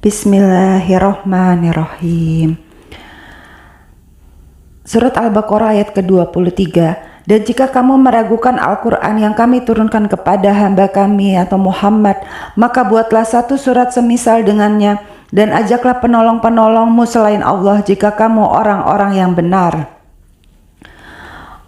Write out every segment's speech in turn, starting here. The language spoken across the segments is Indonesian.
Bismillahirrohmanirrohim. Surat Al-Baqarah ayat ke-23. Dan jika kamu meragukan Al-Quran yang kami turunkan kepada hamba kami atau Muhammad, maka buatlah satu surat semisal dengannya dan ajaklah penolong-penolongmu selain Allah jika kamu orang-orang yang benar.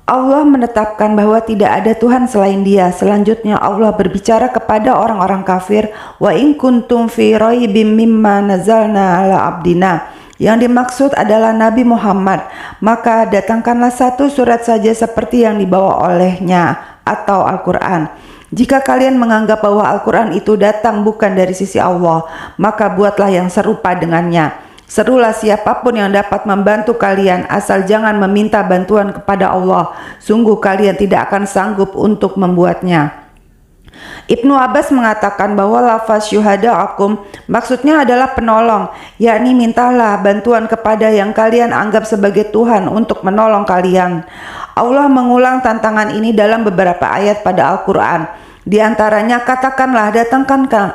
Allah menetapkan bahwa tidak ada Tuhan selain Dia. Selanjutnya Allah berbicara kepada orang-orang kafir, wa in kuntum fi raibim mimma nazalna ala abdina. Yang dimaksud adalah Nabi Muhammad, maka datangkanlah satu surat saja seperti yang dibawa olehnya atau Al-Quran. Jika kalian menganggap bahwa Al-Quran itu datang bukan dari sisi Allah, maka buatlah yang serupa dengannya. Serulah siapapun yang dapat membantu kalian, asal jangan meminta bantuan kepada Allah. Sungguh kalian tidak akan sanggup untuk membuatnya. Ibnu Abbas mengatakan bahwa lafaz syuhada'akum maksudnya adalah penolong, yakni mintalah bantuan kepada yang kalian anggap sebagai Tuhan untuk menolong kalian. Allah mengulang tantangan ini dalam beberapa ayat pada Al-Quran. Di antaranya, katakanlah,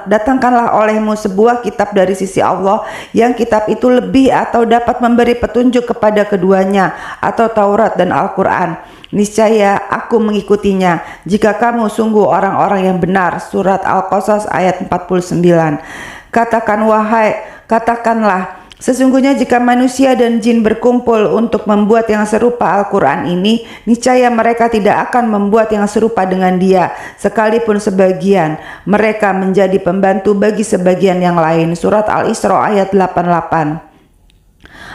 datangkanlah olehmu sebuah kitab dari sisi Allah, yang kitab itu lebih atau dapat memberi petunjuk kepada keduanya, atau Taurat dan Al-Quran. Niscaya aku mengikutinya jika kamu sungguh orang-orang yang benar. Surat Al-Qasas ayat 49. Katakanlah, sesungguhnya jika manusia dan jin berkumpul untuk membuat yang serupa Al-Quran ini, niscaya mereka tidak akan membuat yang serupa dengan dia, sekalipun sebagian mereka menjadi pembantu bagi sebagian yang lain. Surat Al-Isra ayat 88.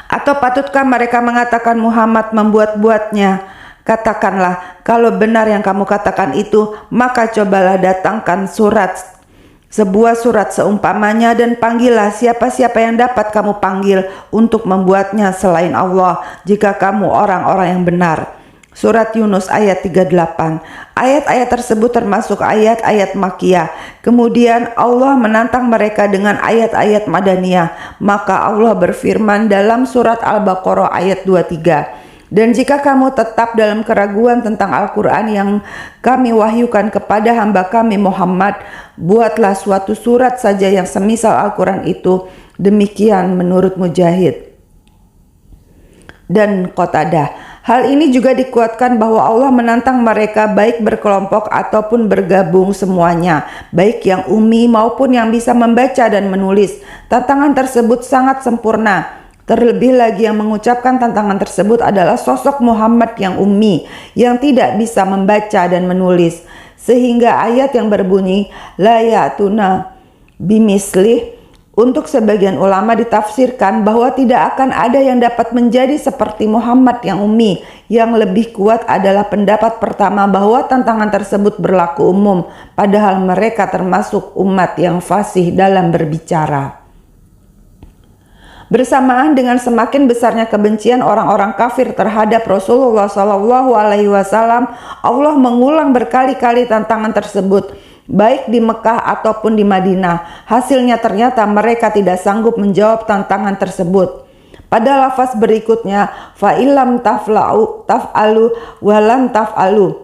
Atau patutkah mereka mengatakan Muhammad membuat-buatnya? Katakanlah, kalau benar yang kamu katakan itu, maka cobalah datangkan sebuah surat seumpamanya dan panggillah siapa-siapa yang dapat kamu panggil untuk membuatnya selain Allah, jika kamu orang-orang yang benar. Surat Yunus ayat 38. Ayat-ayat tersebut termasuk ayat-ayat Makkiyah. Kemudian Allah menantang mereka dengan ayat-ayat Madaniyah. Maka Allah berfirman dalam surat Al-Baqarah ayat 23. Dan jika kamu tetap dalam keraguan tentang Al-Quran yang kami wahyukan kepada hamba kami Muhammad, buatlah suatu surat saja yang semisal Al-Quran itu. Demikian menurut Mujahid dan Qatadah. Hal ini juga dikuatkan bahwa Allah menantang mereka baik berkelompok ataupun bergabung semuanya, baik yang ummi maupun yang bisa membaca dan menulis. Tantangan tersebut sangat sempurna. Terlebih lagi yang mengucapkan tantangan tersebut adalah sosok Muhammad yang ummi, yang tidak bisa membaca dan menulis. Sehingga ayat yang berbunyi la ya'tuna bimislih, untuk sebagian ulama ditafsirkan bahwa tidak akan ada yang dapat menjadi seperti Muhammad yang ummi. Yang lebih kuat adalah pendapat pertama bahwa tantangan tersebut berlaku umum, padahal mereka termasuk umat yang fasih dalam berbicara. Bersamaan dengan semakin besarnya kebencian orang-orang kafir terhadap Rasulullah SAW, Allah mengulang berkali-kali tantangan tersebut, baik di Mekah ataupun di Madinah. Hasilnya ternyata mereka tidak sanggup menjawab tantangan tersebut. Pada lafaz berikutnya, fa'ilam taf'alu walan taf'alu,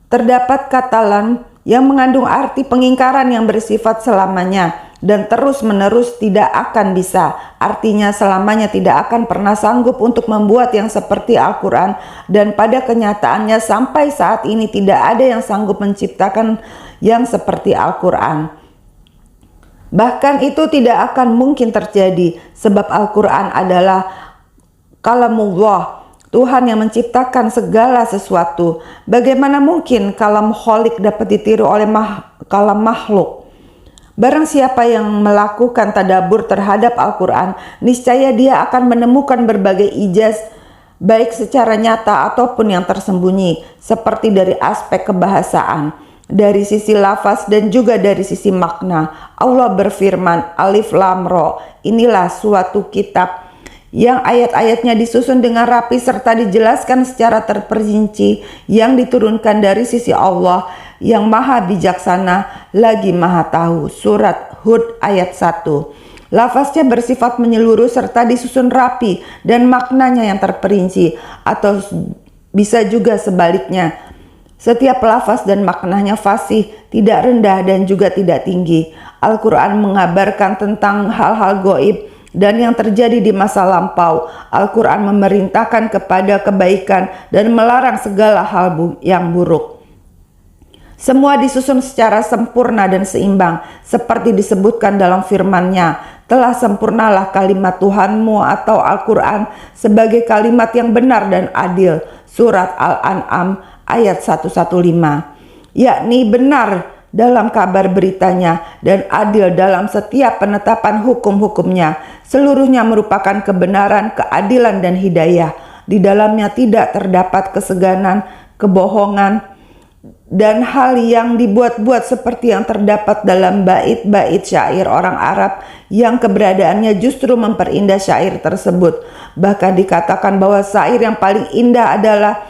terdapat kata lam yang mengandung arti pengingkaran yang bersifat selamanya dan terus-menerus tidak akan bisa. Artinya selamanya tidak akan pernah sanggup untuk membuat yang seperti Al-Quran, dan pada kenyataannya sampai saat ini tidak ada yang sanggup menciptakan yang seperti Al-Quran. Bahkan itu tidak akan mungkin terjadi, sebab Al-Quran adalah kalamullah, Tuhan yang menciptakan segala sesuatu. Bagaimana mungkin kalam kholik dapat ditiru oleh kalam makhluk? Barang siapa yang melakukan tadabbur terhadap Al-Quran, niscaya dia akan menemukan berbagai ijaz, baik secara nyata ataupun yang tersembunyi, seperti dari aspek kebahasaan, dari sisi lafaz dan juga dari sisi makna. Allah berfirman, Alif Lam Ra, inilah suatu kitab yang ayat-ayatnya disusun dengan rapi serta dijelaskan secara terperinci, yang diturunkan dari sisi Allah yang maha bijaksana lagi maha tahu. Surat Hud ayat 1. Lafaznya bersifat menyeluruh serta disusun rapi dan maknanya yang terperinci, atau bisa juga sebaliknya. Setiap lafaz dan maknanya fasih, tidak rendah dan juga tidak tinggi. Al-Quran mengabarkan tentang hal-hal goib dan yang terjadi di masa lampau. Al-Quran memerintahkan kepada kebaikan dan melarang segala hal yang buruk. Semua disusun secara sempurna dan seimbang, seperti disebutkan dalam firman-Nya, telah sempurnalah kalimat Tuhanmu atau Al-Quran sebagai kalimat yang benar dan adil. Surat Al-An'am ayat 115, yakni benar dalam kabar beritanya dan adil dalam setiap penetapan hukum-hukumnya. Seluruhnya merupakan kebenaran, keadilan, dan hidayah. Di dalamnya tidak terdapat keseganan, kebohongan, dan hal yang dibuat-buat seperti yang terdapat dalam bait-bait syair orang Arab yang keberadaannya justru memperindah syair tersebut. Bahkan dikatakan bahwa syair yang paling indah adalah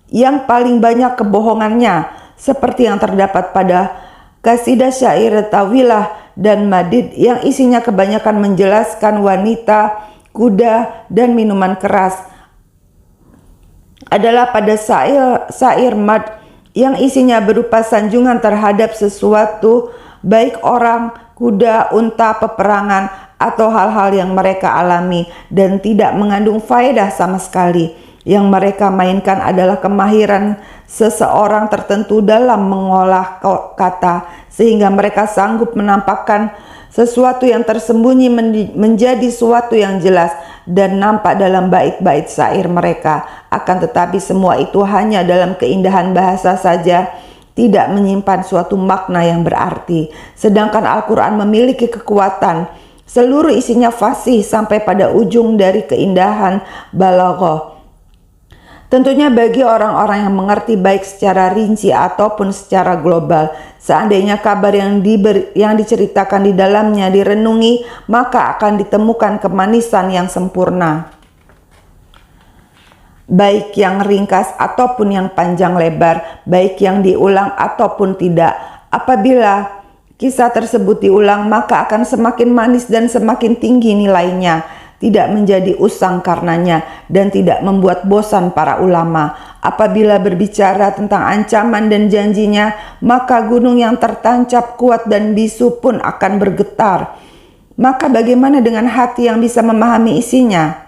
yang paling banyak kebohongannya, seperti yang terdapat pada kasidah syair tawilah dan madid yang isinya kebanyakan menjelaskan wanita, kuda, dan minuman keras. Adalah pada syair mad yang isinya berupa sanjungan terhadap sesuatu, baik orang, kuda, unta, peperangan, atau hal-hal yang mereka alami dan tidak mengandung faedah sama sekali. Yang mereka mainkan adalah kemahiran seseorang tertentu dalam mengolah kata, sehingga mereka sanggup menampakkan sesuatu yang tersembunyi menjadi sesuatu yang jelas dan nampak dalam bait-bait syair mereka. Akan tetapi semua itu hanya dalam keindahan bahasa saja, tidak menyimpan suatu makna yang berarti. Sedangkan Al-Quran memiliki kekuatan, seluruh isinya fasih sampai pada ujung dari keindahan balaghah. Tentunya bagi orang-orang yang mengerti baik secara rinci ataupun secara global, seandainya kabar yang diceritakan di dalamnya direnungi, maka akan ditemukan kemanisan yang sempurna, baik yang ringkas ataupun yang panjang lebar, baik yang diulang ataupun tidak. Apabila kisah tersebut diulang, maka akan semakin manis dan semakin tinggi nilainya, tidak menjadi usang karenanya, dan tidak membuat bosan para ulama. Apabila berbicara tentang ancaman dan janjinya, maka gunung yang tertancap kuat dan bisu pun akan bergetar. Maka bagaimana dengan hati yang bisa memahami isinya?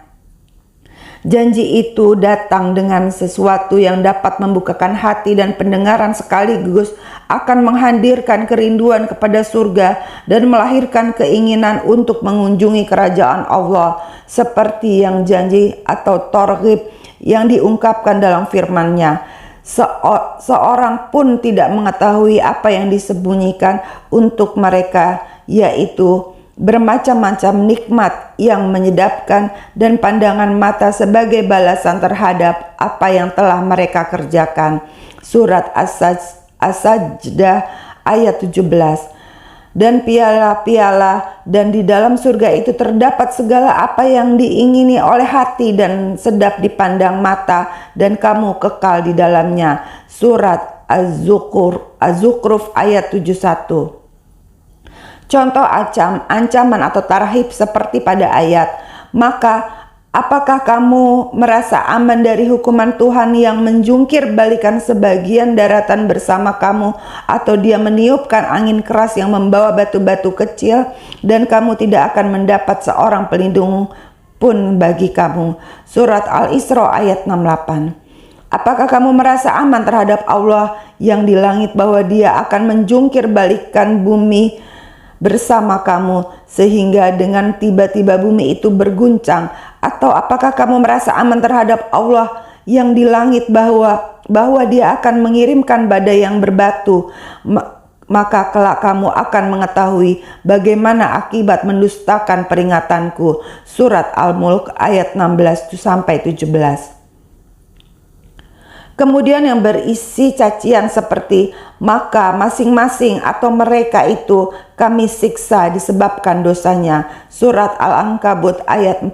Janji itu datang dengan sesuatu yang dapat membukakan hati dan pendengaran sekaligus, akan menghadirkan kerinduan kepada surga dan melahirkan keinginan untuk mengunjungi kerajaan Allah, seperti yang janji atau targhib yang diungkapkan dalam firman-Nya. Seorang pun tidak mengetahui apa yang disembunyikan untuk mereka, yaitu bermacam-macam nikmat yang menyedapkan dan pandangan mata sebagai balasan terhadap apa yang telah mereka kerjakan. Surat As-Sajdah ayat 17. Dan piala-piala, dan di dalam surga itu terdapat segala apa yang diingini oleh hati dan sedap dipandang mata, dan kamu kekal di dalamnya. Surat Az-Zukhruf ayat 71. Contoh ancaman atau tarhib seperti pada ayat, maka apakah kamu merasa aman dari hukuman Tuhan yang menjungkir balikan sebagian daratan bersama kamu, atau dia meniupkan angin keras yang membawa batu-batu kecil, dan kamu tidak akan mendapat seorang pelindung pun bagi kamu. Surat Al-Isra ayat 68. Apakah kamu merasa aman terhadap Allah yang di langit, bahwa dia akan menjungkir balikan bumi bersama kamu sehingga dengan tiba-tiba bumi itu berguncang? Atau apakah kamu merasa aman terhadap Allah yang di langit, bahwa dia akan mengirimkan badai yang berbatu? Maka kelak kamu akan mengetahui bagaimana akibat mendustakan peringatanku. Surat Al-Mulk ayat 16-17. Kemudian yang berisi cacian seperti, maka masing-masing atau mereka itu kami siksa disebabkan dosanya. Surat Al-Ankabut ayat 40.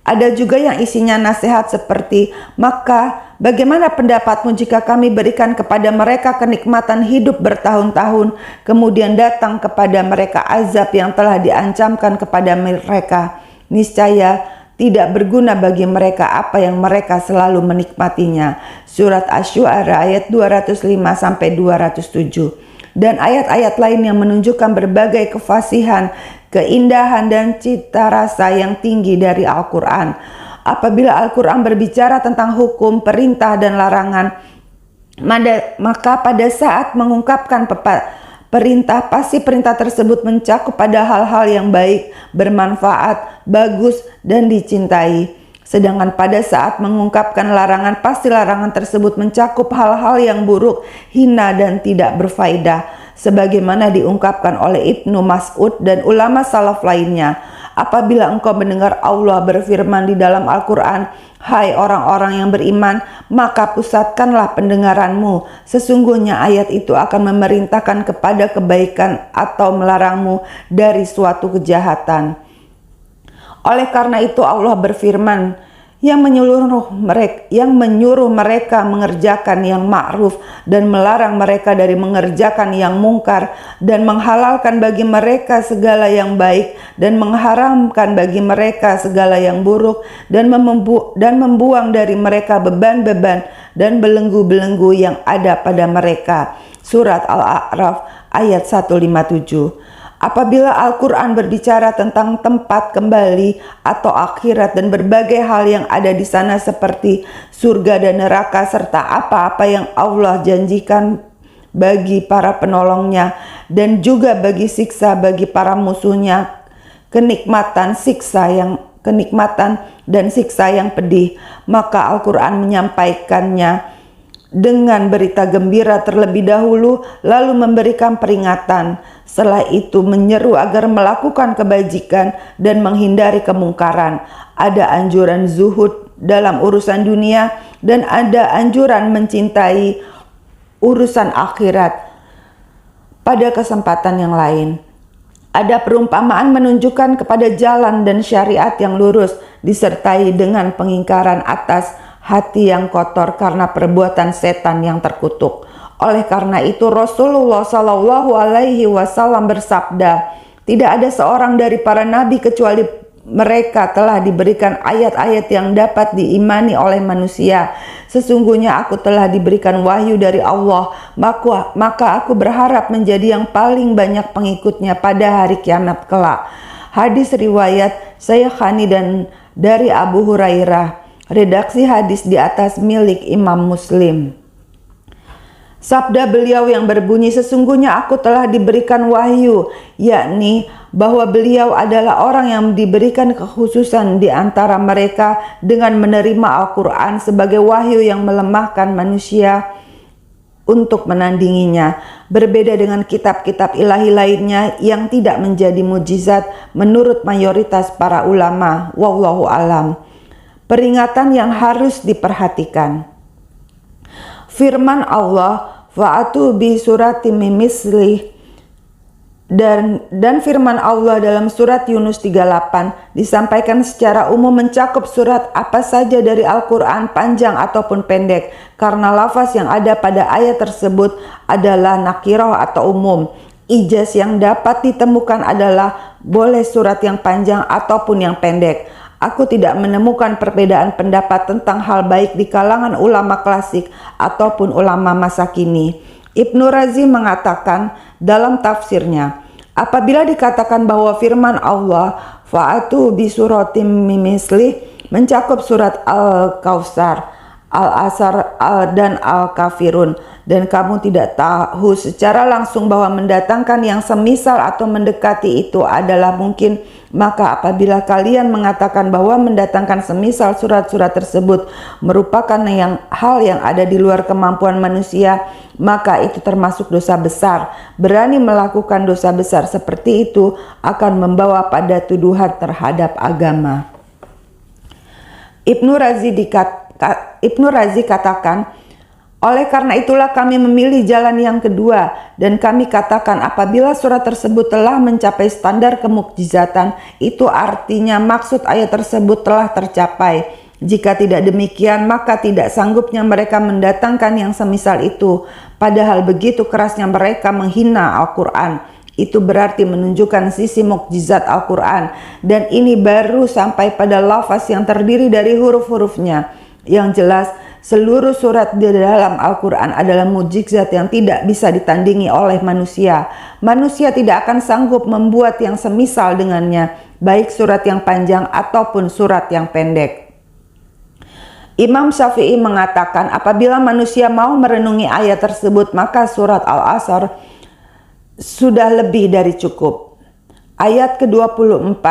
Ada juga yang isinya nasihat seperti, maka bagaimana pendapatmu jika kami berikan kepada mereka kenikmatan hidup bertahun-tahun, kemudian datang kepada mereka azab yang telah diancamkan kepada mereka. Niscaya tidak berguna bagi mereka apa yang mereka selalu menikmatinya. Surat Asy-Syu'ara ayat 205-207. Dan ayat-ayat lain yang menunjukkan berbagai kefasihan, keindahan dan cita rasa yang tinggi dari Al-Quran. Apabila Al-Quran berbicara tentang hukum, perintah dan larangan, maka pada saat mengungkapkan perintah, pasti perintah tersebut mencakup pada hal-hal yang baik, bermanfaat, bagus, dan dicintai. Sedangkan pada saat mengungkapkan larangan, pasti larangan tersebut mencakup hal-hal yang buruk, hina, dan tidak berfaedah. Sebagaimana diungkapkan oleh Ibnu Mas'ud dan ulama salaf lainnya. Apabila engkau mendengar Allah berfirman di dalam Al-Quran, hai orang-orang yang beriman, maka pusatkanlah pendengaranmu. Sesungguhnya ayat itu akan memerintahkan kepada kebaikan atau melarangmu dari suatu kejahatan. Oleh karena itu Allah berfirman, yang menyuruh mereka mengerjakan yang ma'ruf dan melarang mereka dari mengerjakan yang mungkar, dan menghalalkan bagi mereka segala yang baik dan mengharamkan bagi mereka segala yang buruk, dan membuang dari mereka beban-beban dan belenggu-belenggu yang ada pada mereka. Surat Al-A'raf ayat 157. Apabila Al-Quran berbicara tentang tempat kembali atau akhirat dan berbagai hal yang ada di sana seperti surga dan neraka serta apa-apa yang Allah janjikan bagi para penolongnya dan juga bagi siksa bagi para musuhnya, kenikmatan dan siksa yang pedih, maka Al-Quran menyampaikannya dengan berita gembira terlebih dahulu, lalu memberikan peringatan. Setelah itu menyeru agar melakukan kebajikan dan menghindari kemungkaran. Ada anjuran zuhud dalam urusan dunia dan ada anjuran mencintai urusan akhirat. Pada kesempatan yang lain, ada perumpamaan menunjukkan kepada jalan dan syariat yang lurus disertai dengan pengingkaran atas hati yang kotor karena perbuatan setan yang terkutuk. Oleh karena itu Rasulullah Shallallahu Alaihi Wasallam bersabda, tidak ada seorang dari para nabi kecuali mereka telah diberikan ayat-ayat yang dapat diimani oleh manusia. Sesungguhnya aku telah diberikan wahyu dari Allah, maka aku berharap menjadi yang paling banyak pengikutnya pada hari kiamat kelak. Hadis riwayat Syaikhaini dan dari Abu Hurairah. Redaksi hadis di atas milik Imam Muslim. Sabda beliau yang berbunyi, sesungguhnya aku telah diberikan wahyu, yakni bahwa beliau adalah orang yang diberikan kekhususan di antara mereka dengan menerima Al-Quran sebagai wahyu yang melemahkan manusia untuk menandinginya. Berbeda dengan kitab-kitab ilahi lainnya yang tidak menjadi mukjizat menurut mayoritas para ulama. Wallahu alam. Peringatan yang harus diperhatikan. Firman Allah, fa'atu bi suratim mislih, dan firman Allah dalam surat Yunus 38 disampaikan secara umum mencakup surat apa saja dari Al-Quran, panjang ataupun pendek, karena lafaz yang ada pada ayat tersebut adalah nakirah atau umum. Ijaz yang dapat ditemukan adalah boleh surat yang panjang ataupun yang pendek. Aku tidak menemukan perbedaan pendapat tentang hal baik di kalangan ulama klasik ataupun ulama masa kini. Ibnu Razi mengatakan dalam tafsirnya, apabila dikatakan bahwa firman Allah fa'atu bi suratim mimislih mencakup surat Al-Kautsar, Al-Asr dan Al-Kafirun, dan kamu tidak tahu secara langsung bahwa mendatangkan yang semisal atau mendekati itu adalah mungkin, maka apabila kalian mengatakan bahwa mendatangkan semisal surat-surat tersebut merupakan hal yang ada di luar kemampuan manusia, maka itu termasuk dosa besar. Berani melakukan dosa besar seperti itu akan membawa pada tuduhan terhadap agama. Ibnu Razi katakan, oleh karena itulah kami memilih jalan yang kedua, dan kami katakan apabila surat tersebut telah mencapai standar kemukjizatan, itu artinya maksud ayat tersebut telah tercapai. Jika tidak demikian, maka tidak sanggupnya mereka mendatangkan yang semisal itu. Padahal begitu kerasnya mereka menghina Al-Quran. Itu berarti menunjukkan sisi mukjizat Al-Quran, dan ini baru sampai pada lafaz yang terdiri dari huruf-hurufnya. Yang jelas, seluruh surat di dalam Al-Quran adalah mukjizat yang tidak bisa ditandingi oleh manusia. Manusia tidak akan sanggup membuat yang semisal dengannya, baik surat yang panjang ataupun surat yang pendek. Imam Syafi'i mengatakan, apabila manusia mau merenungi ayat tersebut, maka surat Al-Asr sudah lebih dari cukup. Ayat ke-24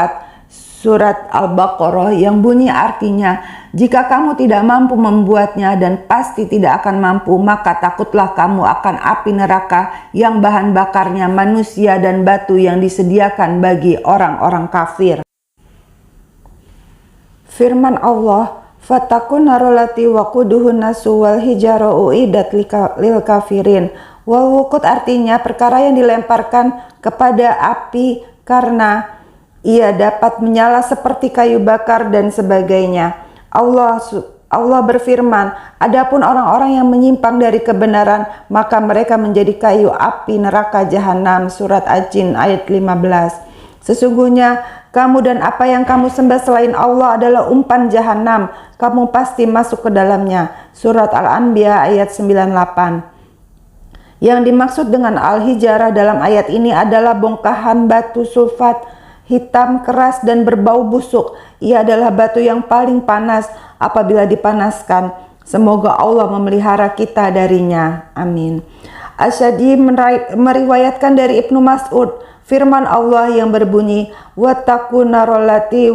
surat Al-Baqarah yang bunyi artinya, jika kamu tidak mampu membuatnya dan pasti tidak akan mampu, maka takutlah kamu akan api neraka yang bahan bakarnya manusia dan batu yang disediakan bagi orang-orang kafir. Firman Allah, fatakun narolati waquduhun nasu wal hijara uidat lil kafirin. Wal wukut artinya perkara yang dilemparkan kepada api karena ia dapat menyala seperti kayu bakar dan sebagainya. Allah berfirman, adapun orang-orang yang menyimpang dari kebenaran, maka mereka menjadi kayu api neraka jahanam. Surat Al-Jin ayat 15. Sesungguhnya kamu dan apa yang kamu sembah selain Allah adalah umpan jahanam, kamu pasti masuk ke dalamnya. Surat Al-Anbiya ayat 98. Yang dimaksud dengan al-hijarah dalam ayat ini adalah bongkahan batu sulfat hitam keras dan berbau busuk. Ia adalah batu yang paling panas apabila dipanaskan. Semoga Allah memelihara kita darinya. Amin. Asyadi meriwayatkan dari Ibnu Mas'ud, firman Allah yang berbunyi, wattaqun narallati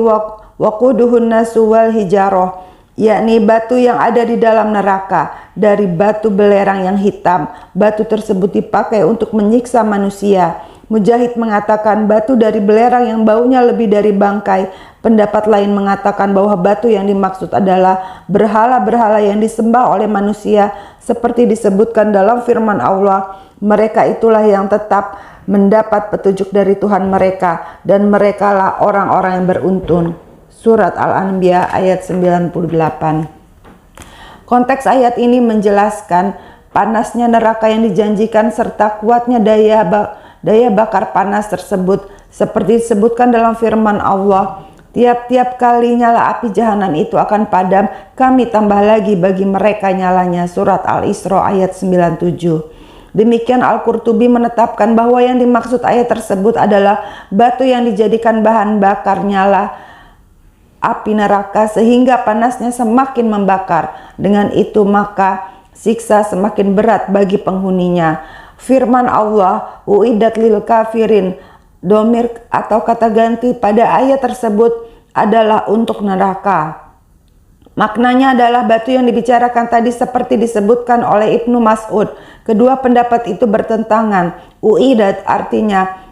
waquduhun nasu wal hijarah, yakni batu yang ada di dalam neraka dari batu belerang yang hitam. Batu tersebut dipakai untuk menyiksa manusia. Mujahid mengatakan batu dari belerang yang baunya lebih dari bangkai. Pendapat lain mengatakan bahwa batu yang dimaksud adalah berhala-berhala yang disembah oleh manusia, seperti disebutkan dalam firman Allah, mereka itulah yang tetap mendapat petunjuk dari Tuhan mereka, dan merekalah orang-orang yang beruntun. Surat Al-Anbiya ayat 98. Konteks ayat ini menjelaskan panasnya neraka yang dijanjikan serta kuatnya daya bakar panas tersebut. Seperti disebutkan dalam firman Allah, tiap-tiap kali nyala api jahanam itu akan padam, kami tambah lagi bagi mereka nyalanya. Surat Al-Isra ayat 97. Demikian Al-Qurtubi menetapkan bahwa yang dimaksud ayat tersebut adalah batu yang dijadikan bahan bakar nyala api neraka sehingga panasnya semakin membakar. Dengan itu maka siksa semakin berat bagi penghuninya. Firman Allah, uidat lil kafirin, domir atau kata ganti pada ayat tersebut adalah untuk neraka. Maknanya adalah batu yang dibicarakan tadi seperti disebutkan oleh Ibnu Mas'ud. Kedua pendapat itu bertentangan. Uidat artinya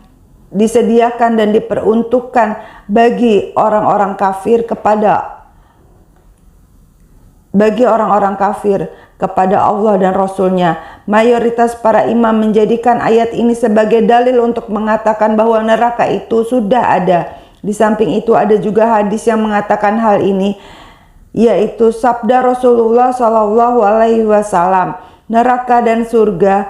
disediakan dan diperuntukkan bagi orang-orang kafir kepada Allah dan Rasulnya. Mayoritas para imam menjadikan ayat ini sebagai dalil untuk mengatakan bahwa neraka itu sudah ada. Di samping itu ada juga hadis yang mengatakan hal ini, yaitu sabda Rasulullah SAW, neraka dan surga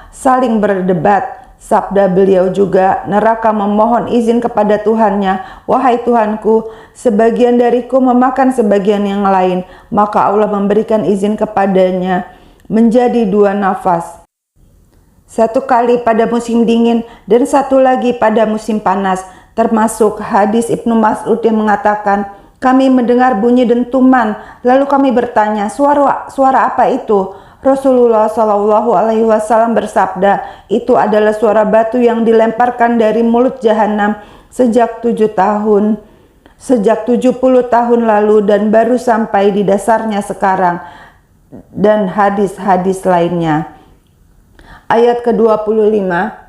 saling berdebat. Sabda beliau juga, neraka memohon izin kepada Tuhannya, wahai Tuhanku, sebagian dariku memakan sebagian yang lain. Maka Allah memberikan izin kepadanya menjadi 2 nafas, satu kali pada musim dingin dan satu lagi pada musim panas. Termasuk hadis Ibnu Mas'ud yang mengatakan, kami mendengar bunyi dentuman, lalu kami bertanya, suara apa itu? Rasulullah SAW bersabda, itu adalah suara batu yang dilemparkan dari mulut jahanam sejak 70 tahun lalu dan baru sampai di dasarnya sekarang, dan hadis-hadis lainnya. Ayat ke-25,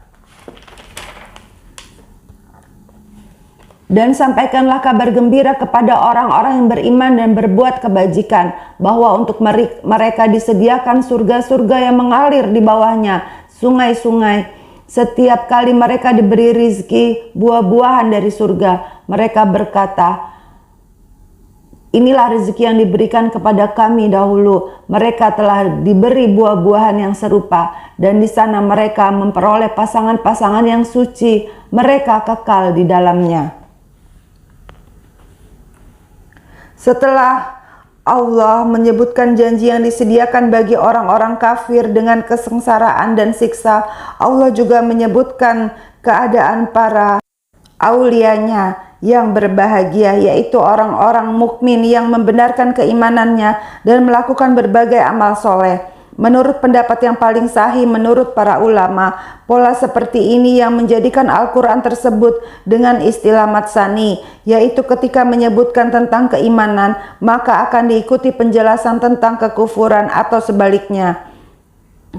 dan sampaikanlah kabar gembira kepada orang-orang yang beriman dan berbuat kebajikan, bahwa untuk mereka disediakan surga-surga yang mengalir di bawahnya sungai-sungai. Setiap kali mereka diberi rizki buah-buahan dari surga, mereka berkata, Inilah rezeki yang diberikan kepada kami dahulu. Mereka telah diberi buah-buahan yang serupa, dan di sana mereka memperoleh pasangan-pasangan yang suci. Mereka kekal di dalamnya. Setelah Allah menyebutkan janji yang disediakan bagi orang-orang kafir dengan kesengsaraan dan siksa, Allah juga menyebutkan keadaan para aulianya yang berbahagia, yaitu orang-orang mukmin yang membenarkan keimanannya dan melakukan berbagai amal soleh. Menurut pendapat yang paling sahih menurut para ulama, pola seperti ini yang menjadikan Al-Quran tersebut dengan istilah matsani, yaitu ketika menyebutkan tentang keimanan, maka akan diikuti penjelasan tentang kekufuran atau sebaliknya.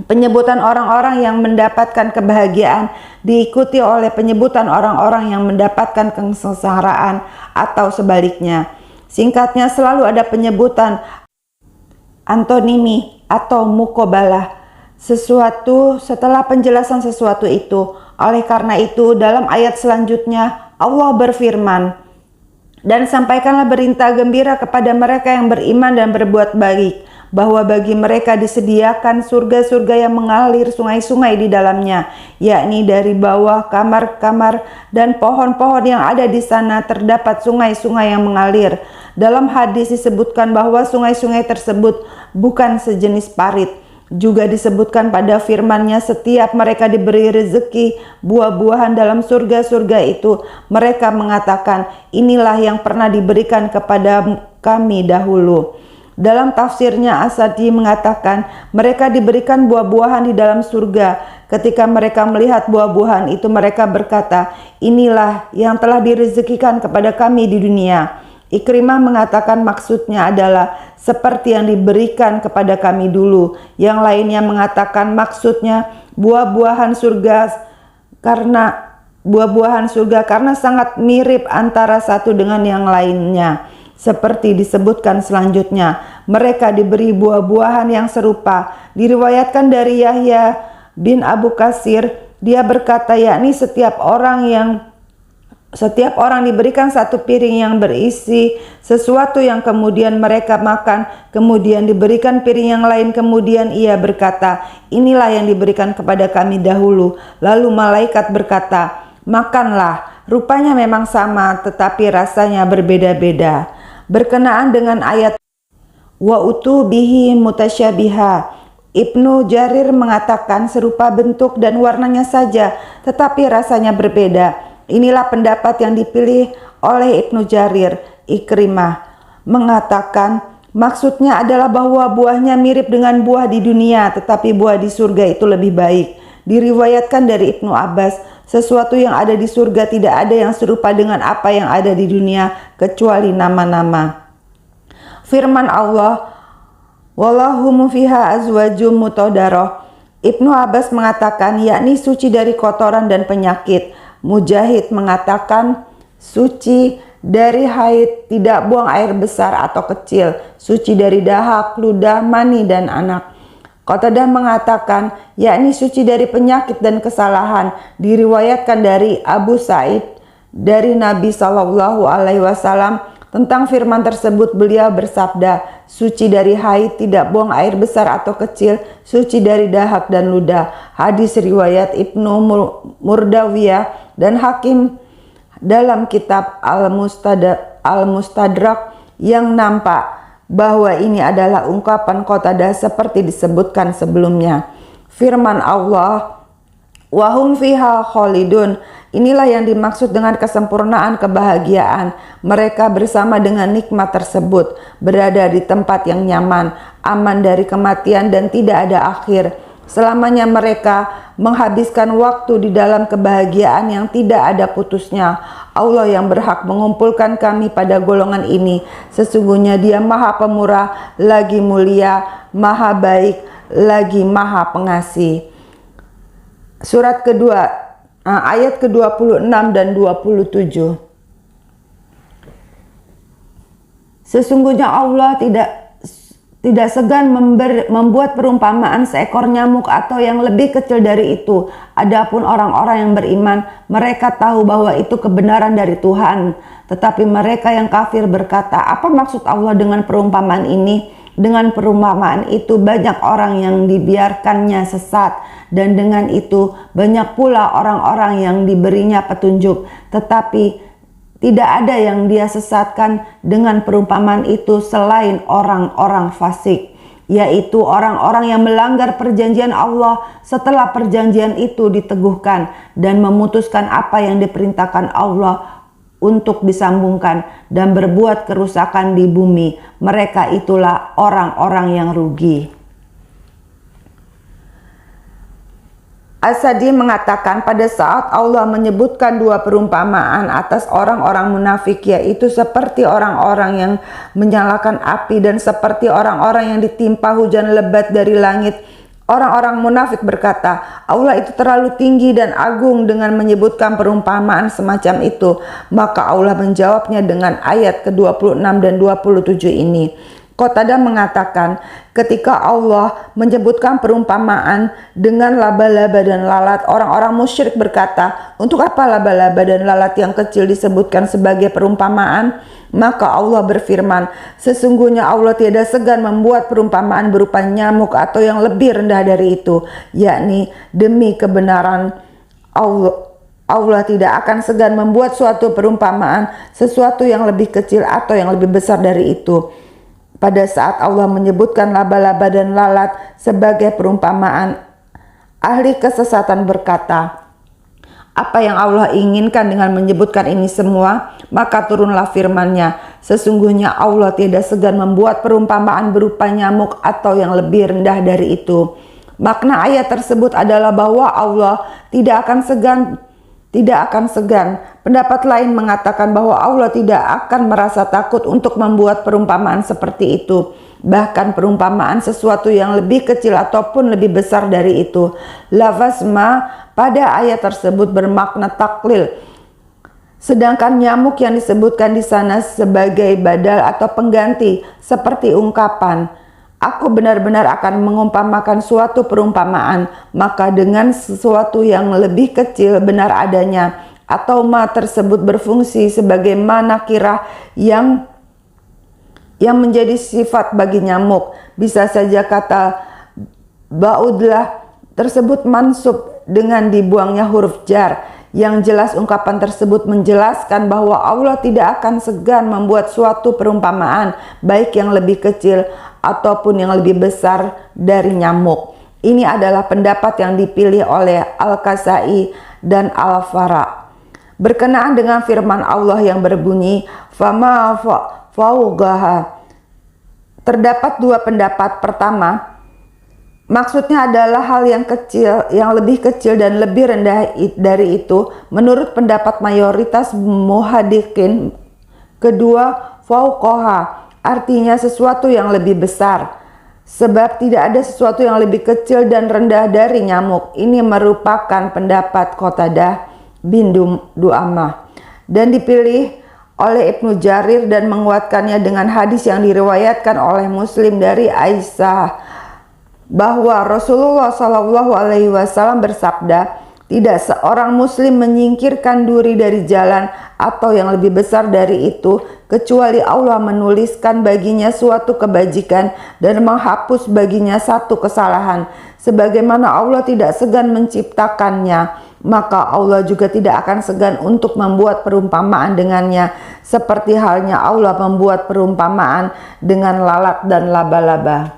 Penyebutan orang-orang yang mendapatkan kebahagiaan diikuti oleh penyebutan orang-orang yang mendapatkan kesengsaraan atau sebaliknya. Singkatnya, selalu ada penyebutan antonimi atau mukobalah sesuatu setelah penjelasan sesuatu itu. Oleh karena itu, dalam ayat selanjutnya Allah berfirman, "Dan sampaikanlah berita gembira kepada mereka yang beriman dan berbuat baik, bahwa bagi mereka disediakan surga-surga yang mengalir sungai-sungai di dalamnya, yakni dari bawah kamar-kamar dan pohon-pohon yang ada di sana terdapat sungai-sungai yang mengalir." Dalam hadis disebutkan bahwa sungai-sungai tersebut bukan sejenis parit. Juga disebutkan pada firman-Nya, setiap mereka diberi rezeki buah-buahan dalam surga-surga itu, mereka mengatakan, "Inilah yang pernah diberikan kepada kami dahulu." Dalam tafsirnya, As-Sadi mengatakan mereka diberikan buah-buahan di dalam surga. Ketika mereka melihat buah-buahan itu, mereka berkata, "Inilah yang telah direzekikan kepada kami di dunia." Ikrimah mengatakan maksudnya adalah seperti yang diberikan kepada kami dulu. Yang lainnya mengatakan maksudnya buah-buahan surga karena sangat mirip antara satu dengan yang lainnya. Seperti disebutkan selanjutnya, mereka diberi buah-buahan yang serupa. Diriwayatkan dari Yahya bin Abu Kasir, dia berkata, yakni setiap orang diberikan satu piring yang berisi sesuatu yang kemudian mereka makan, kemudian diberikan piring yang lain, kemudian ia berkata, "Inilah yang diberikan kepada kami dahulu." Lalu malaikat berkata, "Makanlah." Rupanya memang sama, tetapi rasanya berbeda-beda. Berkenaan dengan ayat wa utu bihi mutasyabiha, Ibnu Jarir mengatakan serupa bentuk dan warnanya saja, tetapi rasanya berbeda. Inilah pendapat yang dipilih oleh Ibnu Jarir. Ikrimah mengatakan maksudnya adalah bahwa buahnya mirip dengan buah di dunia, tetapi buah di surga itu lebih baik. Diriwayatkan dari Ibnu Abbas, sesuatu yang ada di surga tidak ada yang serupa dengan apa yang ada di dunia kecuali nama-nama. Firman Allah, "Walahum fiha azwajum mutahharah." Ibnu Abbas mengatakan yakni suci dari kotoran dan penyakit. Mujahid mengatakan suci dari haid, tidak buang air besar atau kecil, suci dari dahak, ludah, mani, dan anak. Qatadah mengatakan yakni suci dari penyakit dan kesalahan. Diriwayatkan dari Abu Sa'id dari Nabi SAW tentang firman tersebut, beliau bersabda, "Suci dari haid, tidak buang air besar atau kecil, suci dari dahak dan ludah." Hadis riwayat Ibnu Murdawiyah dan Hakim dalam kitab Al-Mustadrak yang nampak bahwa ini adalah ungkapan Qatadah seperti disebutkan sebelumnya. Firman Allah, "Wahum fiha khalidun." Inilah yang dimaksud dengan kesempurnaan kebahagiaan. Mereka bersama dengan nikmat tersebut berada di tempat yang nyaman, aman dari kematian dan tidak ada akhir. Selamanya mereka menghabiskan waktu di dalam kebahagiaan yang tidak ada putusnya. Allah yang berhak mengumpulkan kami pada golongan ini. Sesungguhnya Dia Maha Pemurah, lagi mulia, Maha Baik, lagi Maha Pengasih. Surat kedua, ayat ke-26 dan 27. Sesungguhnya Allah tidak segan membuat perumpamaan seekor nyamuk atau yang lebih kecil dari itu. Adapun orang-orang yang beriman, mereka tahu bahwa itu kebenaran dari Tuhan. Tetapi mereka yang kafir berkata, apa maksud Allah dengan perumpamaan ini? Dengan perumpamaan itu banyak orang yang dibiarkannya sesat, dan dengan itu banyak pula orang-orang yang diberinya petunjuk. Tetapi tidak ada yang dia sesatkan dengan perumpamaan itu selain orang-orang fasik, yaitu orang-orang yang melanggar perjanjian Allah setelah perjanjian itu diteguhkan dan memutuskan apa yang diperintahkan Allah untuk disambungkan dan berbuat kerusakan di bumi. Mereka itulah orang-orang yang rugi. As-Sadi mengatakan pada saat Allah menyebutkan dua perumpamaan atas orang-orang munafik, yaitu seperti orang-orang yang menyalakan api dan seperti orang-orang yang ditimpa hujan lebat dari langit, orang-orang munafik berkata, Allah itu terlalu tinggi dan agung dengan menyebutkan perumpamaan semacam itu. Maka Allah menjawabnya dengan ayat ke-26 dan 27 ini. Qatadah mengatakan, ketika Allah menyebutkan perumpamaan dengan laba-laba dan lalat, orang-orang musyrik berkata, untuk apa laba-laba dan lalat yang kecil disebutkan sebagai perumpamaan? Maka Allah berfirman, sesungguhnya Allah tiada segan membuat perumpamaan berupa nyamuk atau yang lebih rendah dari itu, yakni demi kebenaran Allah tidak akan segan membuat suatu perumpamaan, sesuatu yang lebih kecil atau yang lebih besar dari itu. Pada saat Allah menyebutkan laba-laba dan lalat sebagai perumpamaan, ahli kesesatan berkata, apa yang Allah inginkan dengan menyebutkan ini semua? Maka turunlah firman-Nya, sesungguhnya Allah tidak segan membuat perumpamaan berupa nyamuk atau yang lebih rendah dari itu. Makna ayat tersebut adalah bahwa Allah tidak akan segan. Pendapat lain mengatakan bahwa Allah tidak akan merasa takut untuk membuat perumpamaan seperti itu. Bahkan perumpamaan sesuatu yang lebih kecil ataupun lebih besar dari itu. Lafaz ma pada ayat tersebut bermakna taklil. Sedangkan nyamuk yang disebutkan di sana sebagai badal atau pengganti, seperti ungkapan, aku benar-benar akan mengumpamakan suatu perumpamaan, maka dengan sesuatu yang lebih kecil benar adanya, atau ma tersebut berfungsi sebagai nakirah yang menjadi sifat bagi nyamuk. Bisa saja kata ba'udlah tersebut mansub dengan dibuangnya huruf jar. Yang jelas ungkapan tersebut menjelaskan bahwa Allah tidak akan segan membuat suatu perumpamaan, baik yang lebih kecil ataupun yang lebih besar dari nyamuk. Ini adalah pendapat yang dipilih oleh Al-Kasai dan Al-Fara. Berkenaan dengan firman Allah yang berbunyi, Fama faugaha. Terdapat dua pendapat. Pertama, maksudnya adalah hal yang kecil, yang lebih kecil dan lebih rendah dari itu. Menurut pendapat mayoritas muhaddiqin. Kedua, fauqaha, artinya sesuatu yang lebih besar. Sebab tidak ada sesuatu yang lebih kecil dan rendah dari nyamuk. Ini merupakan pendapat Qatadah bin Du'amah dan dipilih oleh Ibnu Jarir dan menguatkannya dengan hadis yang diriwayatkan oleh Muslim dari Aisyah bahwa Rasulullah SAW bersabda, tidak seorang muslim menyingkirkan duri dari jalan atau yang lebih besar dari itu kecuali Allah menuliskan baginya suatu kebajikan dan menghapus baginya satu kesalahan. Sebagaimana Allah tidak segan menciptakannya, maka Allah juga tidak akan segan untuk membuat perumpamaan dengannya, seperti halnya Allah membuat perumpamaan dengan lalat dan laba-laba.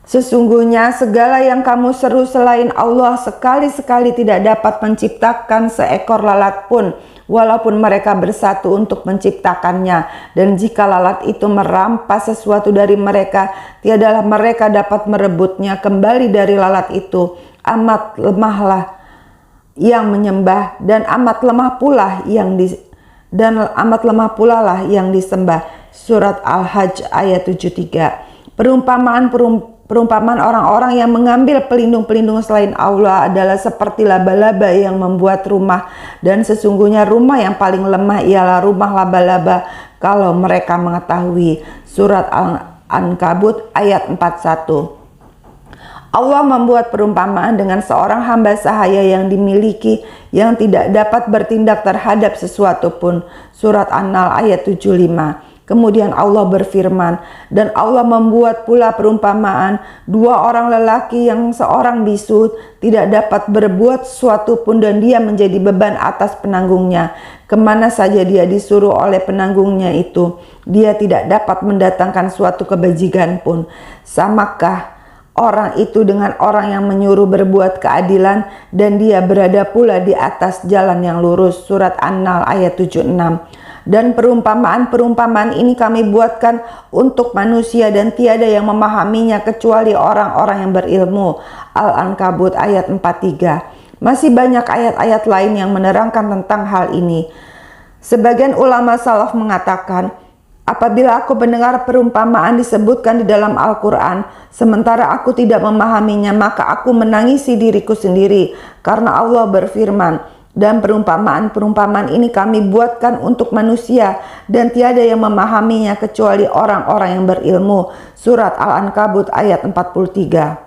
Sesungguhnya segala yang kamu seru selain Allah sekali-sekali tidak dapat menciptakan seekor lalat pun, walaupun mereka bersatu untuk menciptakannya. Dan jika lalat itu merampas sesuatu dari mereka, tiadalah mereka dapat merebutnya kembali dari lalat itu. Amat lemahlah yang menyembah dan amat lemah pula lah yang disembah. Surat Al-Hajj ayat 73. Perumpamaan orang-orang yang mengambil pelindung-pelindung selain Allah adalah seperti laba-laba yang membuat rumah, dan sesungguhnya rumah yang paling lemah ialah rumah laba-laba. kalau mereka mengetahui. Surat Al-Ankabut ayat 41. Allah membuat perumpamaan dengan seorang hamba sahaya yang dimiliki yang tidak dapat bertindak terhadap sesuatu pun. Surat An-Nahl ayat 75. Kemudian Allah berfirman, dan Allah membuat pula perumpamaan dua orang lelaki yang seorang bisu tidak dapat berbuat sesuatu pun dan dia menjadi beban atas penanggungnya. Kemana saja dia disuruh oleh penanggungnya itu, dia tidak dapat mendatangkan suatu kebajikan pun. Samakah orang itu dengan orang yang menyuruh berbuat keadilan dan dia berada pula di atas jalan yang lurus. Surat An-Nahl ayat 76. Dan perumpamaan-perumpamaan ini kami buatkan untuk manusia dan tiada yang memahaminya kecuali orang-orang yang berilmu. Al-Ankabut ayat 43. Masih banyak ayat-ayat lain yang menerangkan tentang hal ini. Sebagian ulama salaf mengatakan, apabila aku mendengar perumpamaan disebutkan di dalam Al-Quran, sementara aku tidak memahaminya, maka aku menangisi diriku sendiri, karena Allah berfirman, dan perumpamaan-perumpamaan ini kami buatkan untuk manusia, dan tiada yang memahaminya kecuali orang-orang yang berilmu. Surat Al-Ankabut ayat 43.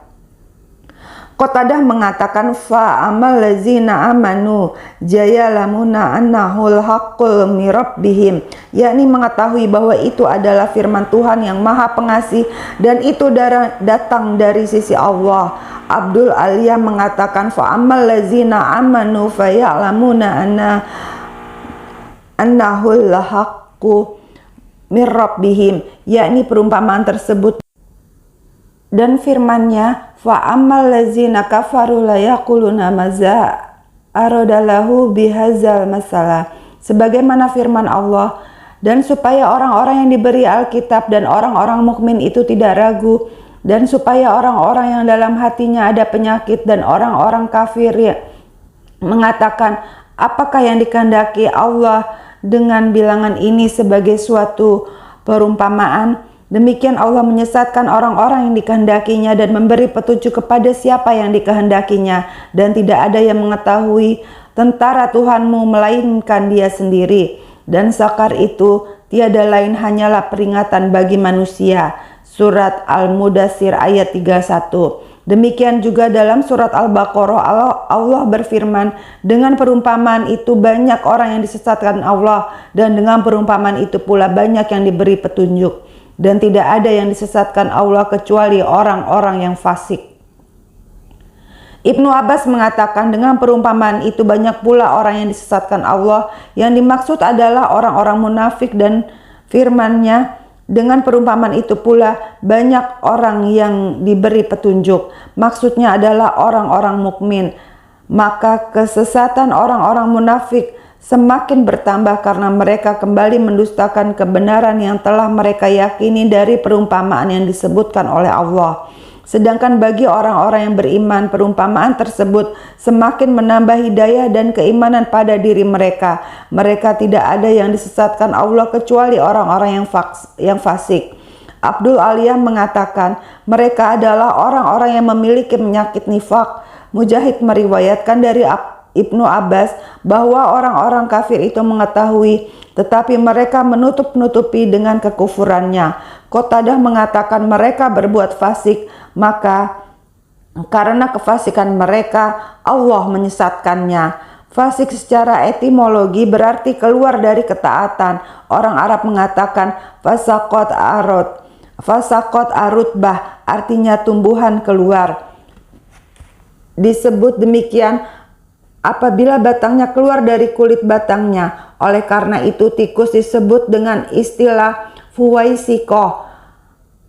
Qatadah mengatakan fa'amal lazina amanu jayalamuna annahul haqqul mirabbihim, yakni mengetahui bahwa itu adalah firman Tuhan yang Maha Pengasih dan itu datang dari sisi Allah. Abdul Aliyah mengatakan fa'amal lazina amanu fayalamuna annahul haqqu mirabbihim, yakni perumpamaan tersebut dan firman-Nya fa'amal lazina kafaru la yaquluna maza aradalahu bihazal masalah, sebagaimana firman Allah, dan supaya orang-orang yang diberi Alkitab dan orang-orang mukmin itu tidak ragu, dan supaya orang-orang yang dalam hatinya ada penyakit dan orang-orang kafir mengatakan apakah yang dikehendaki Allah dengan bilangan ini sebagai suatu perumpamaan. Demikian Allah menyesatkan orang-orang yang dikehendakinya dan memberi petunjuk kepada siapa yang dikehendakinya, dan tidak ada yang mengetahui tentara Tuhanmu melainkan Dia sendiri. Dan sakar itu tiada lain hanyalah peringatan bagi manusia. Surat Al-Mudassir ayat 31. Demikian juga dalam surat Al-Baqarah Allah berfirman, dengan perumpamaan itu banyak orang yang disesatkan Allah, dan dengan perumpamaan itu pula banyak yang diberi petunjuk. Dan tidak ada yang disesatkan Allah kecuali orang-orang yang fasik. Ibnu Abbas mengatakan dengan perumpamaan itu banyak pula orang yang disesatkan Allah. Yang dimaksud adalah orang-orang munafik, dan firman-Nya dengan perumpamaan itu pula banyak orang yang diberi petunjuk. Maksudnya adalah orang-orang mukmin. Maka kesesatan orang-orang munafik semakin bertambah karena mereka kembali mendustakan kebenaran yang telah mereka yakini dari perumpamaan yang disebutkan oleh Allah. Sedangkan bagi orang-orang yang beriman, perumpamaan tersebut semakin menambah hidayah dan keimanan pada diri mereka. Mereka tidak ada yang disesatkan Allah kecuali orang-orang yang fasik. Abdul Aliyah mengatakan mereka adalah orang-orang yang memiliki penyakit nifak. Mujahid meriwayatkan dari Ibnu Abbas bahwa orang-orang kafir itu mengetahui, tetapi mereka menutup-nutupi dengan kekufurannya. Qatadah mengatakan mereka berbuat fasik, maka karena kefasikan mereka Allah menyesatkannya. Fasik secara etimologi berarti keluar dari ketaatan. Orang Arab mengatakan fasaqat arutbah, artinya tumbuhan keluar. Disebut demikian apabila batangnya keluar dari kulit batangnya. Oleh karena itu tikus disebut dengan istilah fuwaisikoh,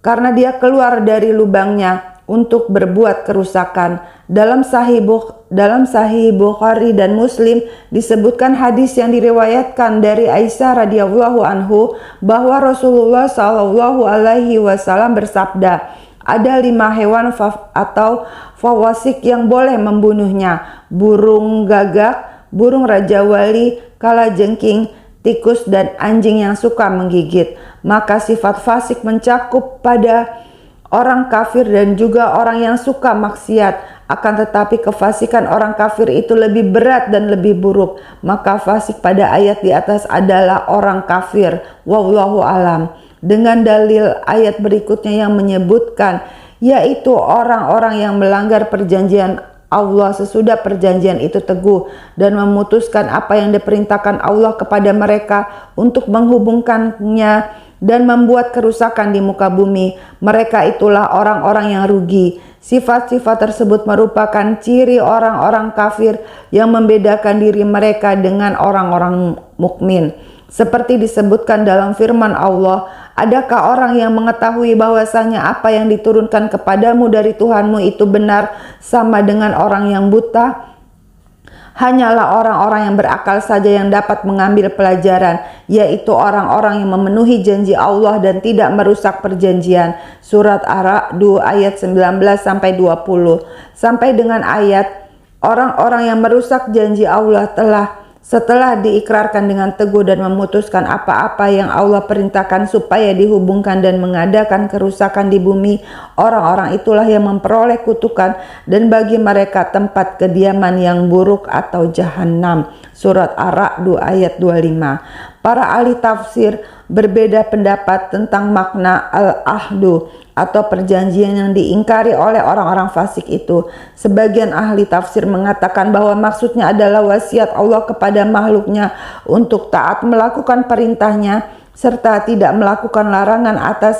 karena dia keluar dari lubangnya untuk berbuat kerusakan. Dalam Sahih Bukhari dan Muslim disebutkan hadis yang diriwayatkan dari Aisyah radhiyallahu anhu bahwa Rasulullah shallallahu alaihi wasallam bersabda, ada 5 hewan atau fawasik yang boleh membunuhnya: burung gagak, burung raja wali, kalajengking, tikus, dan anjing yang suka menggigit. Maka sifat fasik mencakup pada orang kafir dan juga orang yang suka maksiat. Akan tetapi kefasikan orang kafir itu lebih berat dan lebih buruk. Maka fasik pada ayat di atas adalah orang kafir. Wallahu alam. Dengan dalil ayat berikutnya yang menyebutkan, yaitu orang-orang yang melanggar perjanjian Allah sesudah perjanjian itu teguh dan memutuskan apa yang diperintahkan Allah kepada mereka untuk menghubungkannya dan membuat kerusakan di muka bumi. Mereka itulah orang-orang yang rugi. Sifat-sifat tersebut merupakan ciri orang-orang kafir yang membedakan diri mereka dengan orang-orang mukmin. Seperti disebutkan dalam firman Allah, adakah orang yang mengetahui bahwasanya apa yang diturunkan kepadamu dari Tuhanmu itu benar sama dengan orang yang buta? Hanyalah orang-orang yang berakal saja yang dapat mengambil pelajaran, yaitu orang-orang yang memenuhi janji Allah dan tidak merusak perjanjian. Surat Ar-Ra'd ayat 19-20 sampai dengan ayat orang-orang yang merusak janji Allah setelah diikrarkan dengan teguh dan memutuskan apa-apa yang Allah perintahkan supaya dihubungkan dan mengadakan kerusakan di bumi, orang-orang itulah yang memperoleh kutukan dan bagi mereka tempat kediaman yang buruk atau jahanam. Surat Ar-Ra'd ayat 25. Para ahli tafsir berbeda pendapat tentang makna al-ahdu atau perjanjian yang diingkari oleh orang-orang fasik itu. Sebagian ahli tafsir mengatakan bahwa maksudnya adalah wasiat Allah kepada makhluknya untuk taat melakukan perintahnya serta tidak melakukan larangan atas